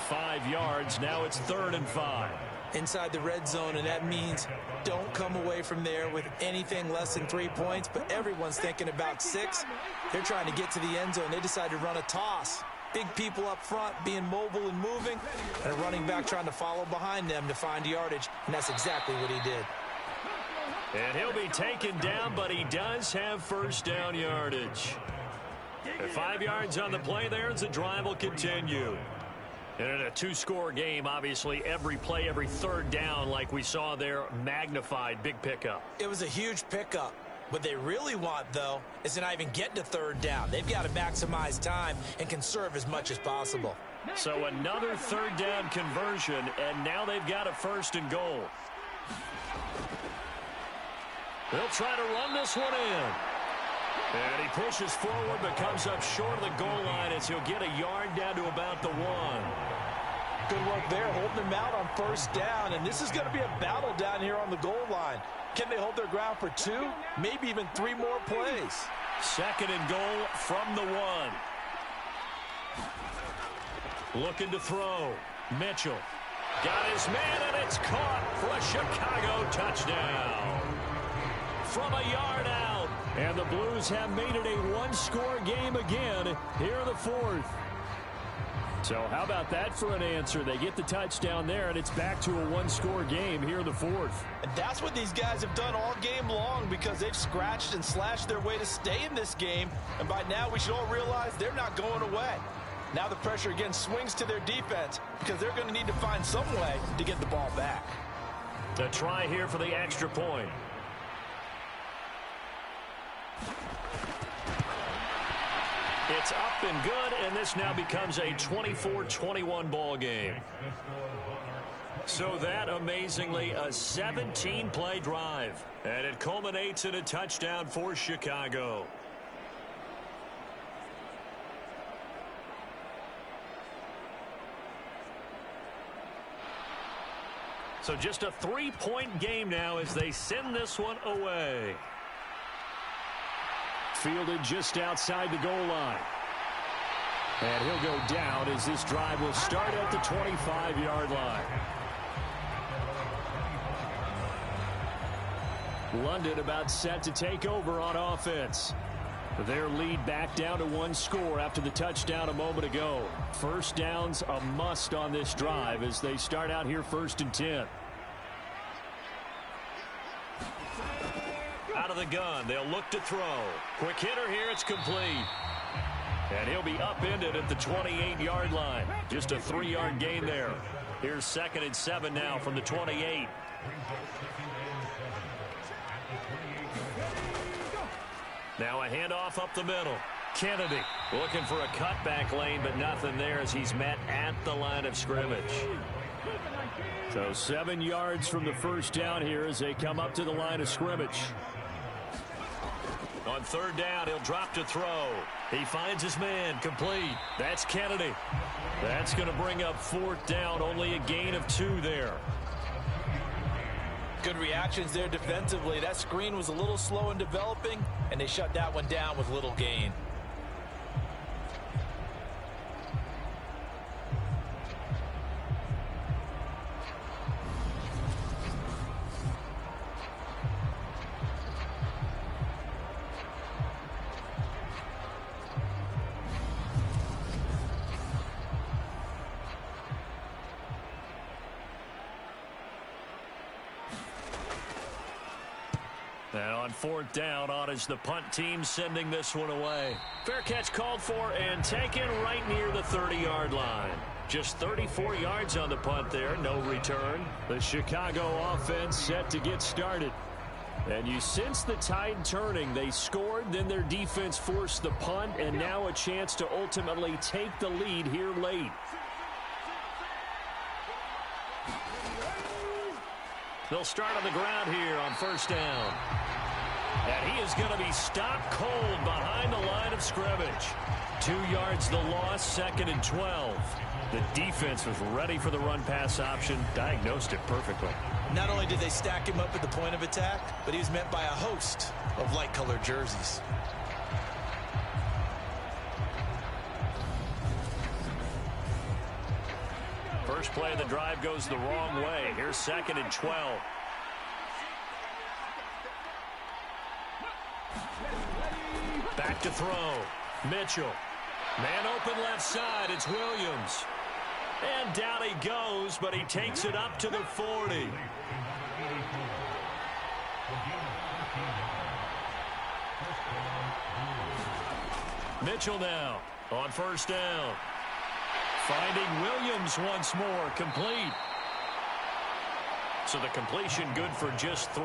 5 yards. Now it's 3rd and 5.
Inside the red zone, and that means don't come away from there with anything less than 3 points, but everyone's thinking about 6. They're trying to get to the end zone. They decide to run a toss. Big people up front being mobile and moving, and a running back trying to follow behind them to find yardage, and that's exactly what he did.
And he'll be taken down, but he does have first down yardage. And 5 yards on the play there as the drive will continue. And in a 2-score game, obviously, every play, every 3rd down, like we saw there, magnified. Big pickup.
It was a huge pickup. What they really want, though, is to not even get to 3rd down. They've got to maximize time and conserve as much as possible.
So another 3rd down conversion, and now they've got a 1st and goal. They'll try to run this one in. And he pushes forward, but comes up short of the goal line as he'll get a yard down to about the 1.
Good work there, holding them out on 1st down, and this is going to be a battle down here on the goal line. Can they hold their ground for 2, maybe even 3 more plays?
2nd and goal from the 1. Looking to throw. Mitchell got his man, and it's caught for a Chicago touchdown. From a yard out. And the Blues have made it a 1-score game again here in the 4th. So how about that for an answer? They get the touchdown there, and it's back to a 1-score game here in the 4th.
And that's what these guys have done all game long because they've scratched and slashed their way to stay in this game. And by now, we should all realize they're not going away. Now the pressure again swings to their defense because they're going to need to find some way to get the ball back.
The try here for the extra point. It's up and good, and this now becomes a 24-21 ball game. So that, amazingly, a 17-play drive, and it culminates in a touchdown for Chicago. So just a 3-point game now as they send this one away.
Fielded just outside the goal line. And he'll go down as this drive will start at the 25-yard line. London about set to take over on offense. Their lead back down to 1 score after the touchdown a moment ago. 1st down's a must on this drive as they start out here 1st and 10.
Out of the gun, they'll look to throw. Quick hitter here, it's complete. And he'll be upended at the 28-yard line. Just a 3-yard gain there. Here's 2nd and 7 now from the 28. Now a handoff up the middle. Kennedy looking for a cutback lane, but nothing there as he's met at the line of scrimmage.
So 7 yards from the 1st down here as they come up to the line of scrimmage.
On third down, he'll drop to throw. He finds his man, complete. That's Kennedy. That's going to bring up fourth down, only a gain of 2 there.
Good reactions there defensively. That screen was a little slow in developing, and they shut that one down with little gain.
And on fourth down, on is the punt team sending this one away. Fair catch called for and taken right near the 30-yard line. Just 34 yards on the punt there, no return.
The Chicago offense set to get started. And you sense the tide turning. They scored, then their defense forced the punt, and now a chance to ultimately take the lead here late.
They'll start on the ground here on first down. And he is going to be stopped cold behind the line of scrimmage. 2 yards the loss, 2nd and 12. The defense was ready for the run-pass option, diagnosed it perfectly.
Not only did they stack him up at the point of attack, but he was met by a host of light-colored jerseys.
First play of the drive goes the wrong way. Here's 2nd and 12. Back to throw. Mitchell. Man open left side. It's Williams. And down he goes, but he takes it up to the 40. Mitchell now on first down. Finding Williams once more, complete. So the completion good for just 3,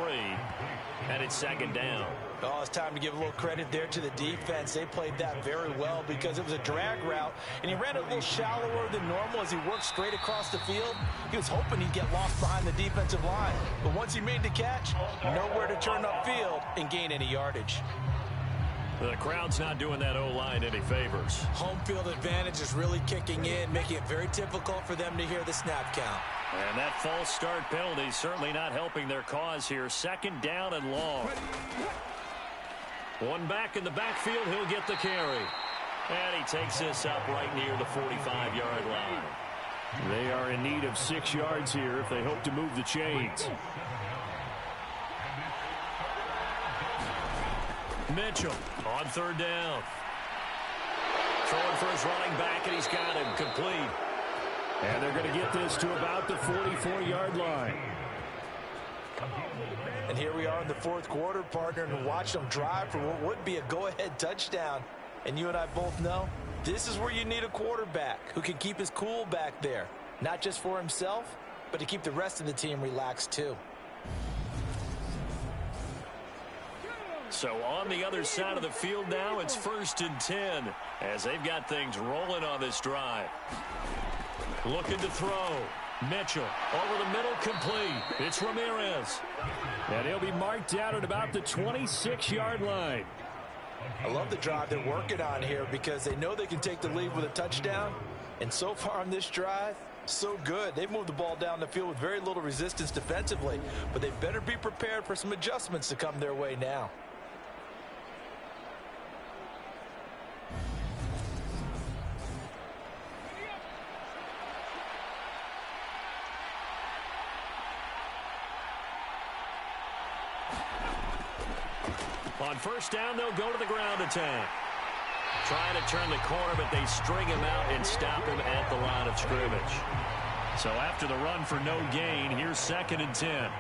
and it's 2nd down.
Oh, it's time to give a little credit there to the defense. They played that very well because it was a drag route, and he ran a little shallower than normal as he worked straight across the field. He was hoping he'd get lost behind the defensive line, but once he made the catch, nowhere to turn upfield and gain any yardage.
The crowd's not doing that O-line any favors.
Home field advantage is really kicking in, making it very difficult for them to hear the snap count.
And that false start penalty certainly not helping their cause here. 2nd down and long. One back in the backfield, he'll get the carry. And he takes this up right near the 45-yard line.
They are in need of 6 yards here if they hope to move the chains.
Mitchell on 3rd down. Throwing for his running back, and he's got him complete.
And they're going to get this to about the 44-yard line.
And here we are in the 4th quarter, partner, and watch them drive for what would be a go-ahead touchdown. And you and I both know this is where you need a quarterback who can keep his cool back there. Not just for himself, but to keep the rest of the team relaxed too.
So on the other side of the field now, it's 1st and 10 as they've got things rolling on this drive. Looking to throw. Mitchell over the middle, complete. It's Ramirez.
And he'll be marked out at about the 26-yard line.
I love the drive they're working on here because they know they can take the lead with a touchdown. And so far on this drive, so good. They've moved the ball down the field with very little resistance defensively, but they better be prepared for some adjustments to come their way now.
On first down, they'll go to the ground attack. Trying to turn the corner, but they string him out and stop him at the line of scrimmage. So after the run for no gain, here's 2nd and 10.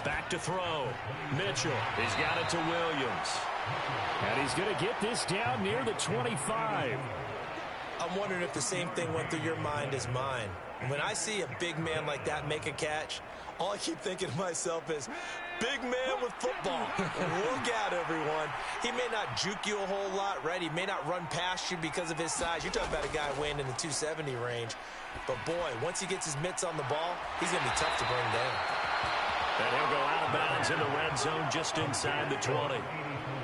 Back to throw. Mitchell. He's got it to Williams.
And he's going to get this down near the 25.
I'm wondering if the same thing went through your mind as mine. When I see a big man like that make a catch, all I keep thinking to myself is, big man with football. Look out, everyone. He may not juke you a whole lot, right? He may not run past you because of his size. You're talking about a guy weighing in the 270 range. But, boy, once he gets his mitts on the ball, he's going to be tough to bring down.
And he'll go out of bounds in the red zone just inside the 20.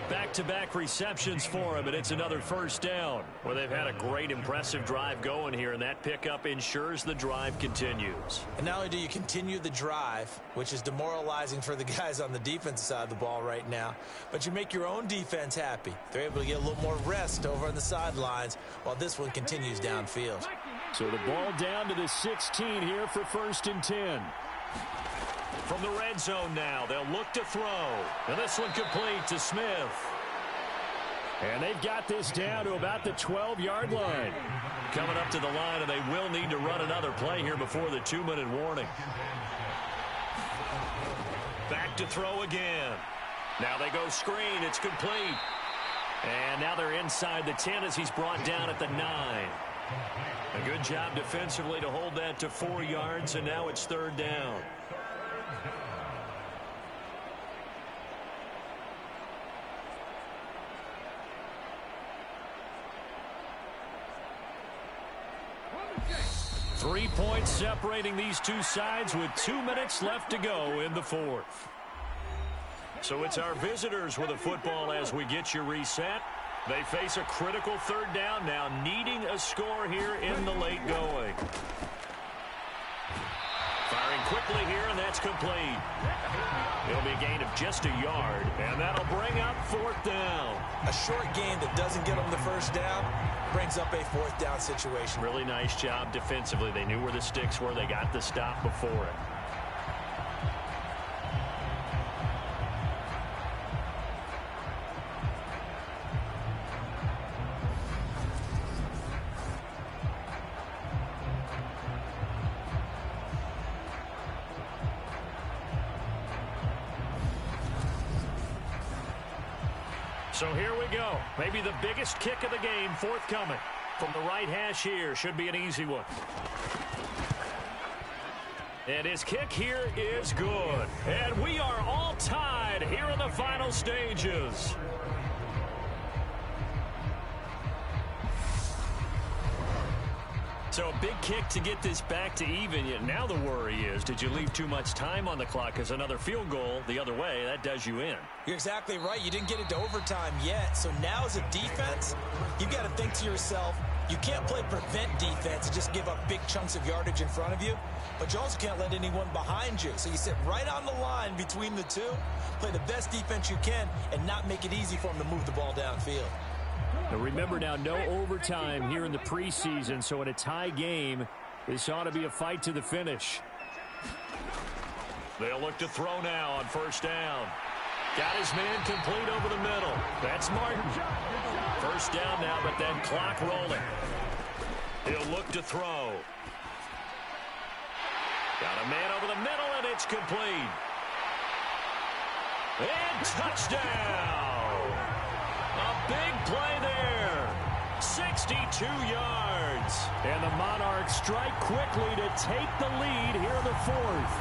Back-to-back receptions for him, and it's another first down. Well, they've had a great, impressive drive going here, and that pickup ensures the drive continues.
And not only do you continue the drive, which is demoralizing for the guys on the defensive side of the ball right now, but you make your own defense happy. They're able to get a little more rest over on the sidelines while this one continues downfield.
So the ball down to the 16 here for 1st and 10.
From the red zone now, they'll look to throw. And this one complete to Smith.
And they've got this down to about the 12-yard line.
Coming up to the line, and they will need to run another play here before the 2-minute warning. Back to throw again. Now they go screen. It's complete. And now they're inside the 10 as he's brought down at the 9. A good job defensively to hold that to 4 yards, and now it's 3rd down.
Three points separating these two sides with 2 minutes left to go in the 4th.
So it's our visitors with a football as we get you reset. They face a critical 3rd down now, needing a score here in the late going. Firing quickly here, and that's complete. It'll be a gain of just a yard, and that'll bring up 4th down.
A short gain that doesn't get them the first down brings up a 4th down situation.
Really nice job defensively. They knew where the sticks were. They got the stop before it. So here we go. Maybe the biggest kick of the game forthcoming. From the right hash here. Should be an easy one. And his kick here is good. And we are all tied here in the final stages. So a big kick to get this back to even. Yet now the worry is, did you leave too much time on the clock? Because another field goal the other way, that does you in.
You're exactly right. You didn't get it to overtime yet. So now as a defense, you've got to think to yourself, you can't play prevent defense and just give up big chunks of yardage in front of you. But you also can't let anyone behind you. So you sit right on the line between the two, play the best defense you can, and not make it easy for them to move the ball downfield.
Now remember now, no overtime here in the preseason, so in a tie game, this ought to be a fight to the finish.
They'll look to throw now on 1st down. Got his man complete over the middle. That's Martin. 1st down now, but then clock rolling. He'll look to throw. Got a man over the middle, and it's complete. And touchdown! A big play there. 62 yards.
And the Monarchs strike quickly to take the lead here in the 4th.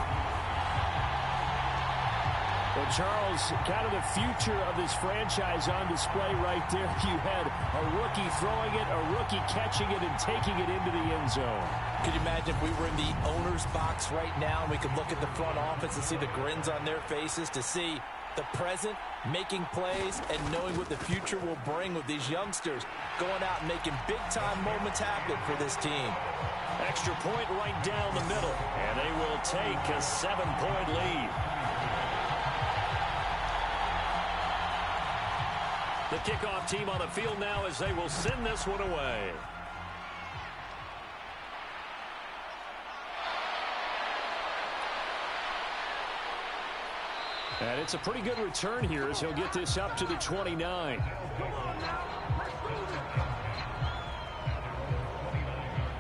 Well, Charles, kind of the future of this franchise on display right there. You had a rookie throwing it, a rookie catching it, and taking it into the end zone.
Could you imagine if we were in the owner's box right now and we could look at the front office and see the grins on their faces, to see the present making plays and knowing what the future will bring with these youngsters going out and making big-time moments happen for this team.
Extra point right down the middle, and they will take a 7-point lead. The kickoff team on the field now as they will send this one away.
And it's a pretty good return here as he'll get this up to the 29.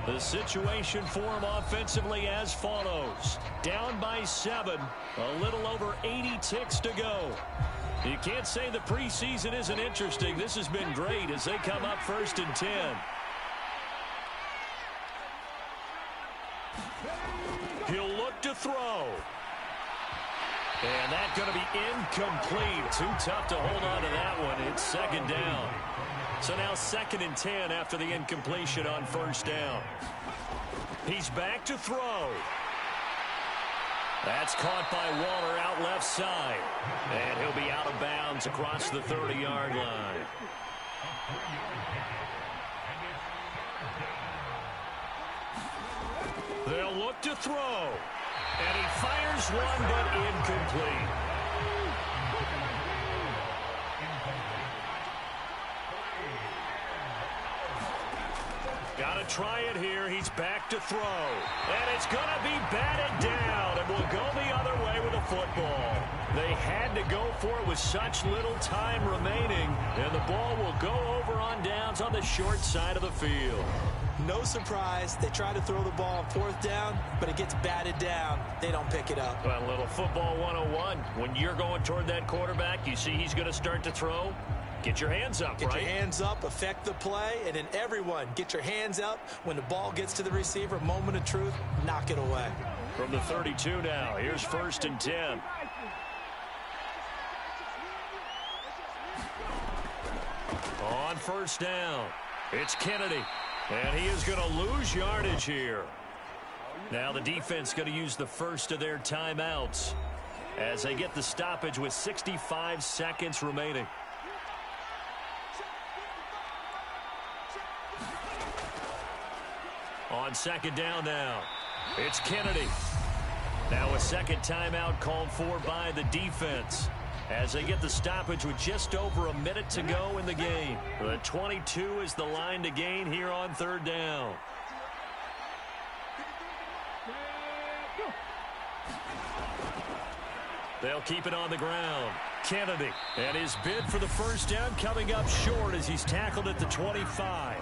The situation for him offensively as follows. Down by 7, a little over 80 ticks to go. You can't say the preseason isn't interesting. This has been great as they come up 1st and 10. He'll look to throw. And that's going to be incomplete. Too tough to hold on to that one. It's 2nd down. So now 2nd and 10 after the incompletion on 1st down. He's back to throw. That's caught by Waller out left side. And he'll be out of bounds across the 30-yard line. They'll look to throw. And he fires one, but incomplete. Got to try it here. He's back to throw. And it's going to be batted down and will go the other way with a football. They had to go for it with such little time remaining. And the ball will go over on downs on the short side of the field.
No surprise. They try to throw the ball on fourth down, but it gets batted down. They don't pick it up.
Well, a little football 101. When you're going toward that quarterback, you see he's going to start to throw. Get your hands up,
Get your hands up, affect the play, and then everyone get your hands up. When the ball gets to the receiver, moment of truth, knock it away.
From the 32 now, here's 1st and 10. On 1st down, it's Kennedy, and he is going to lose yardage here. Now the defense going to use the first of their timeouts as they get the stoppage with 65 seconds remaining. On 2nd down now, it's Kennedy. Now a second timeout called for by the defense as they get the stoppage with just over a minute to go in the game. The 22 is the line to gain here on 3rd down. They'll keep it on the ground. Kennedy, and his bid for the 1st down coming up short as he's tackled at the 25.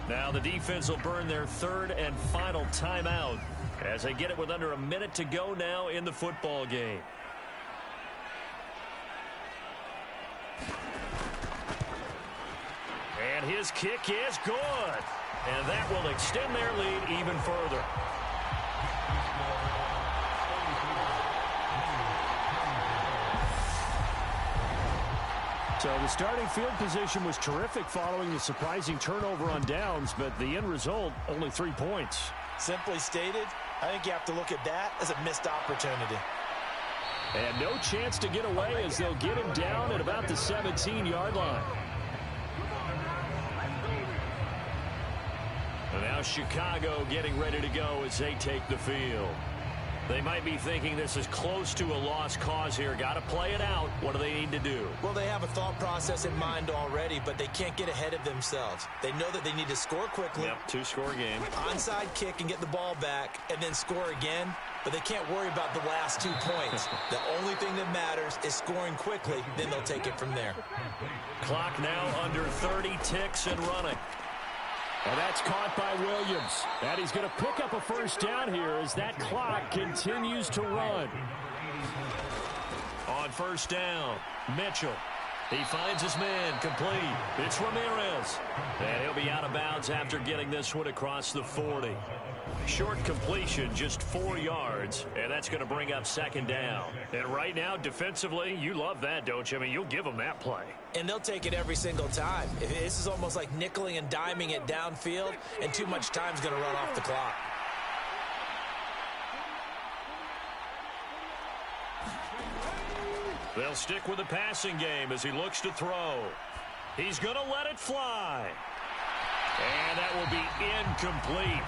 Now the defense will burn their 3rd and final timeout as they get it with under a minute to go now in the football game. And his kick is good. And that will extend their lead even further.
So the starting field position was terrific following the surprising turnover on downs, but the end result, only 3 points.
Simply stated, I think you have to look at that as a missed opportunity.
And no chance to get away as they'll get him down at about the 17-yard line.
And now Chicago getting ready to go as they take the field. They might be thinking this is close to a lost cause here. Got to play it out. What do they need to do?
Well, they have a thought process in mind already, but they can't get ahead of themselves. They know that they need to score quickly.
Yep, 2-score game.
Onside kick and get the ball back and then score again. But they can't worry about the last 2 points. The only thing that matters is scoring quickly. Then they'll take it from there.
Clock now under 30 ticks and running.
And that's caught by Williams. And he's going to pick up a 1st down here as that clock continues to run.
On 1st down, Mitchell. He finds his man complete. It's Ramirez. And he'll be out of bounds after getting this one across the 40. Short completion, just 4 yards, and that's going to bring up 2nd down. And right now, defensively, you love that, don't you? I mean, you'll give them that play.
And they'll take it every single time. This is almost like nickeling and diming it downfield, and too much time's going to run off the clock.
They'll stick with the passing game as he looks to throw. He's going to let it fly. And that will be incomplete.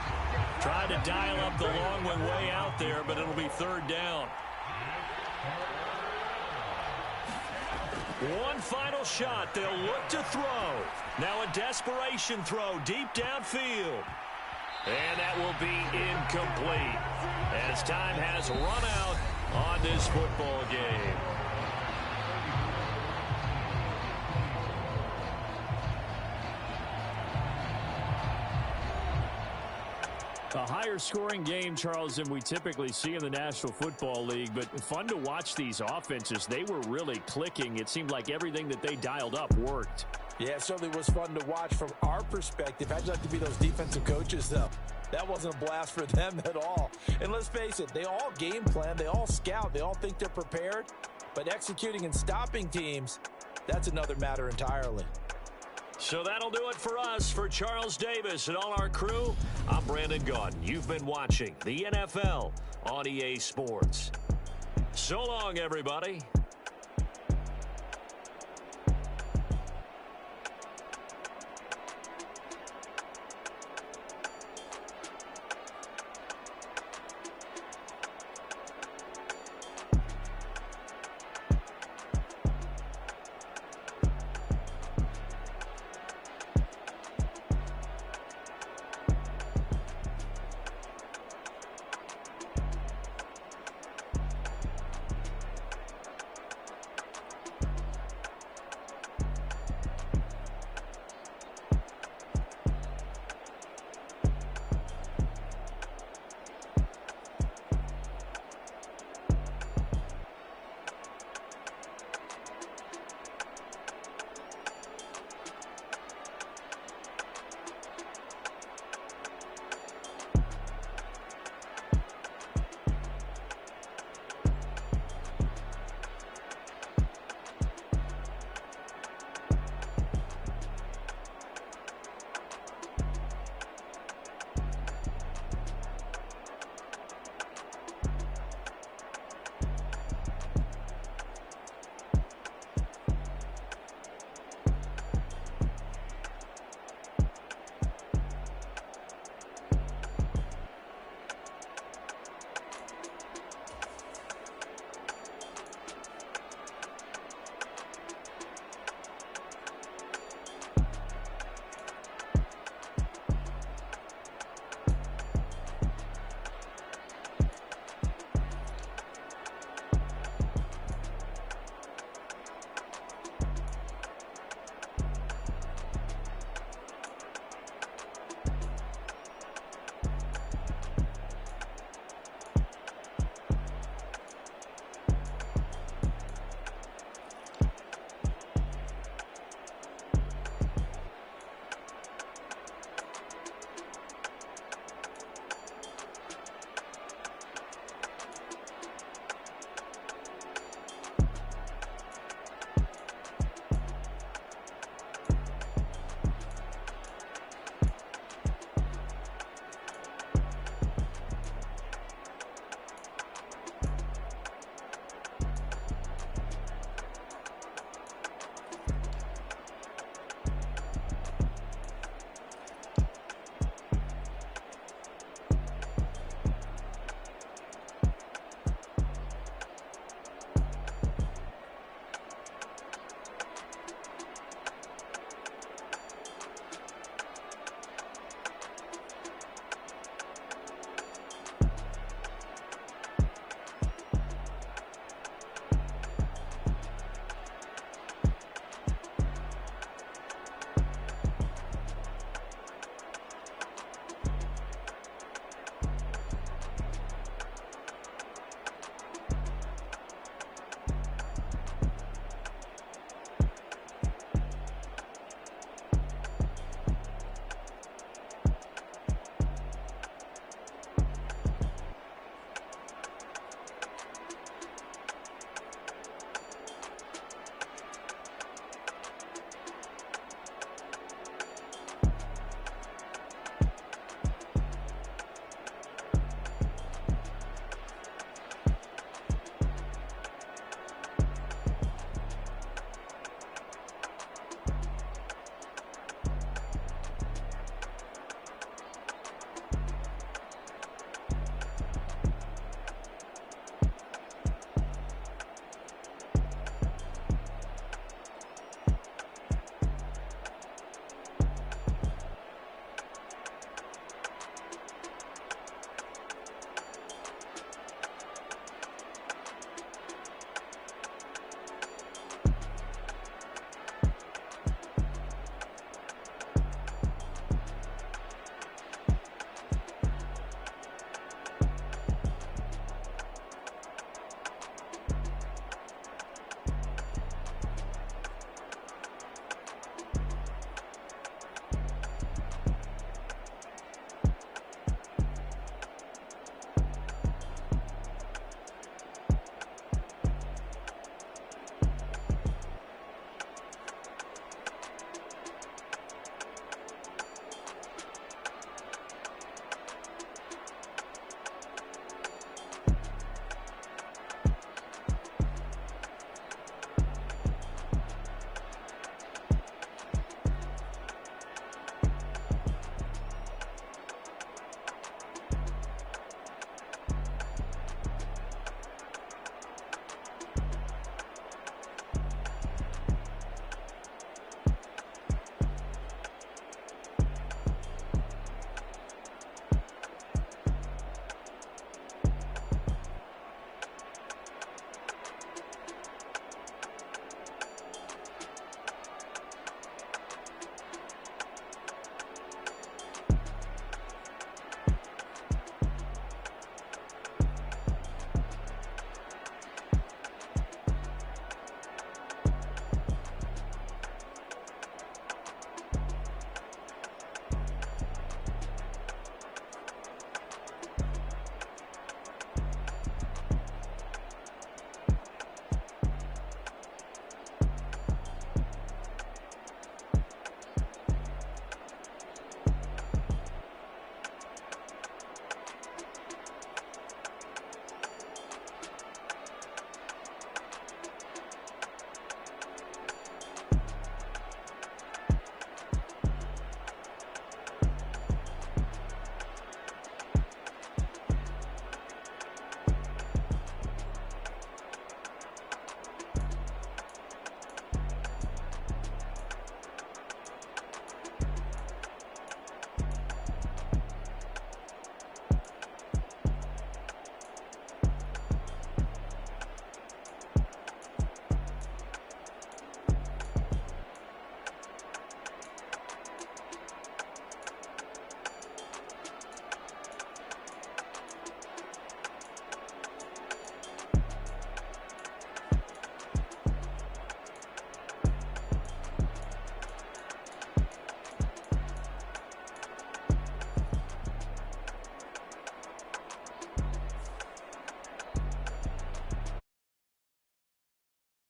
Tried to dial up the long one way out there, but it'll be 3rd down. One final shot. They'll look to throw. Now a desperation throw deep downfield. And that will be incomplete as time has run out on this football game.
A higher scoring game, Charles, than we typically see in the National Football League, but fun to watch these offenses. They were really clicking. It seemed like everything that they dialed up worked.
Yeah, it certainly was fun to watch from our perspective. How'd you like to be those defensive coaches, though? That wasn't a blast for them at all. And let's face it, they all game plan, they all scout, they all think they're prepared, but executing and stopping teams, that's another matter entirely.
So that'll do it for us. For Charles Davis and all our crew, I'm Brandon Gaudin. You've been watching the NFL on EA Sports. So long, everybody.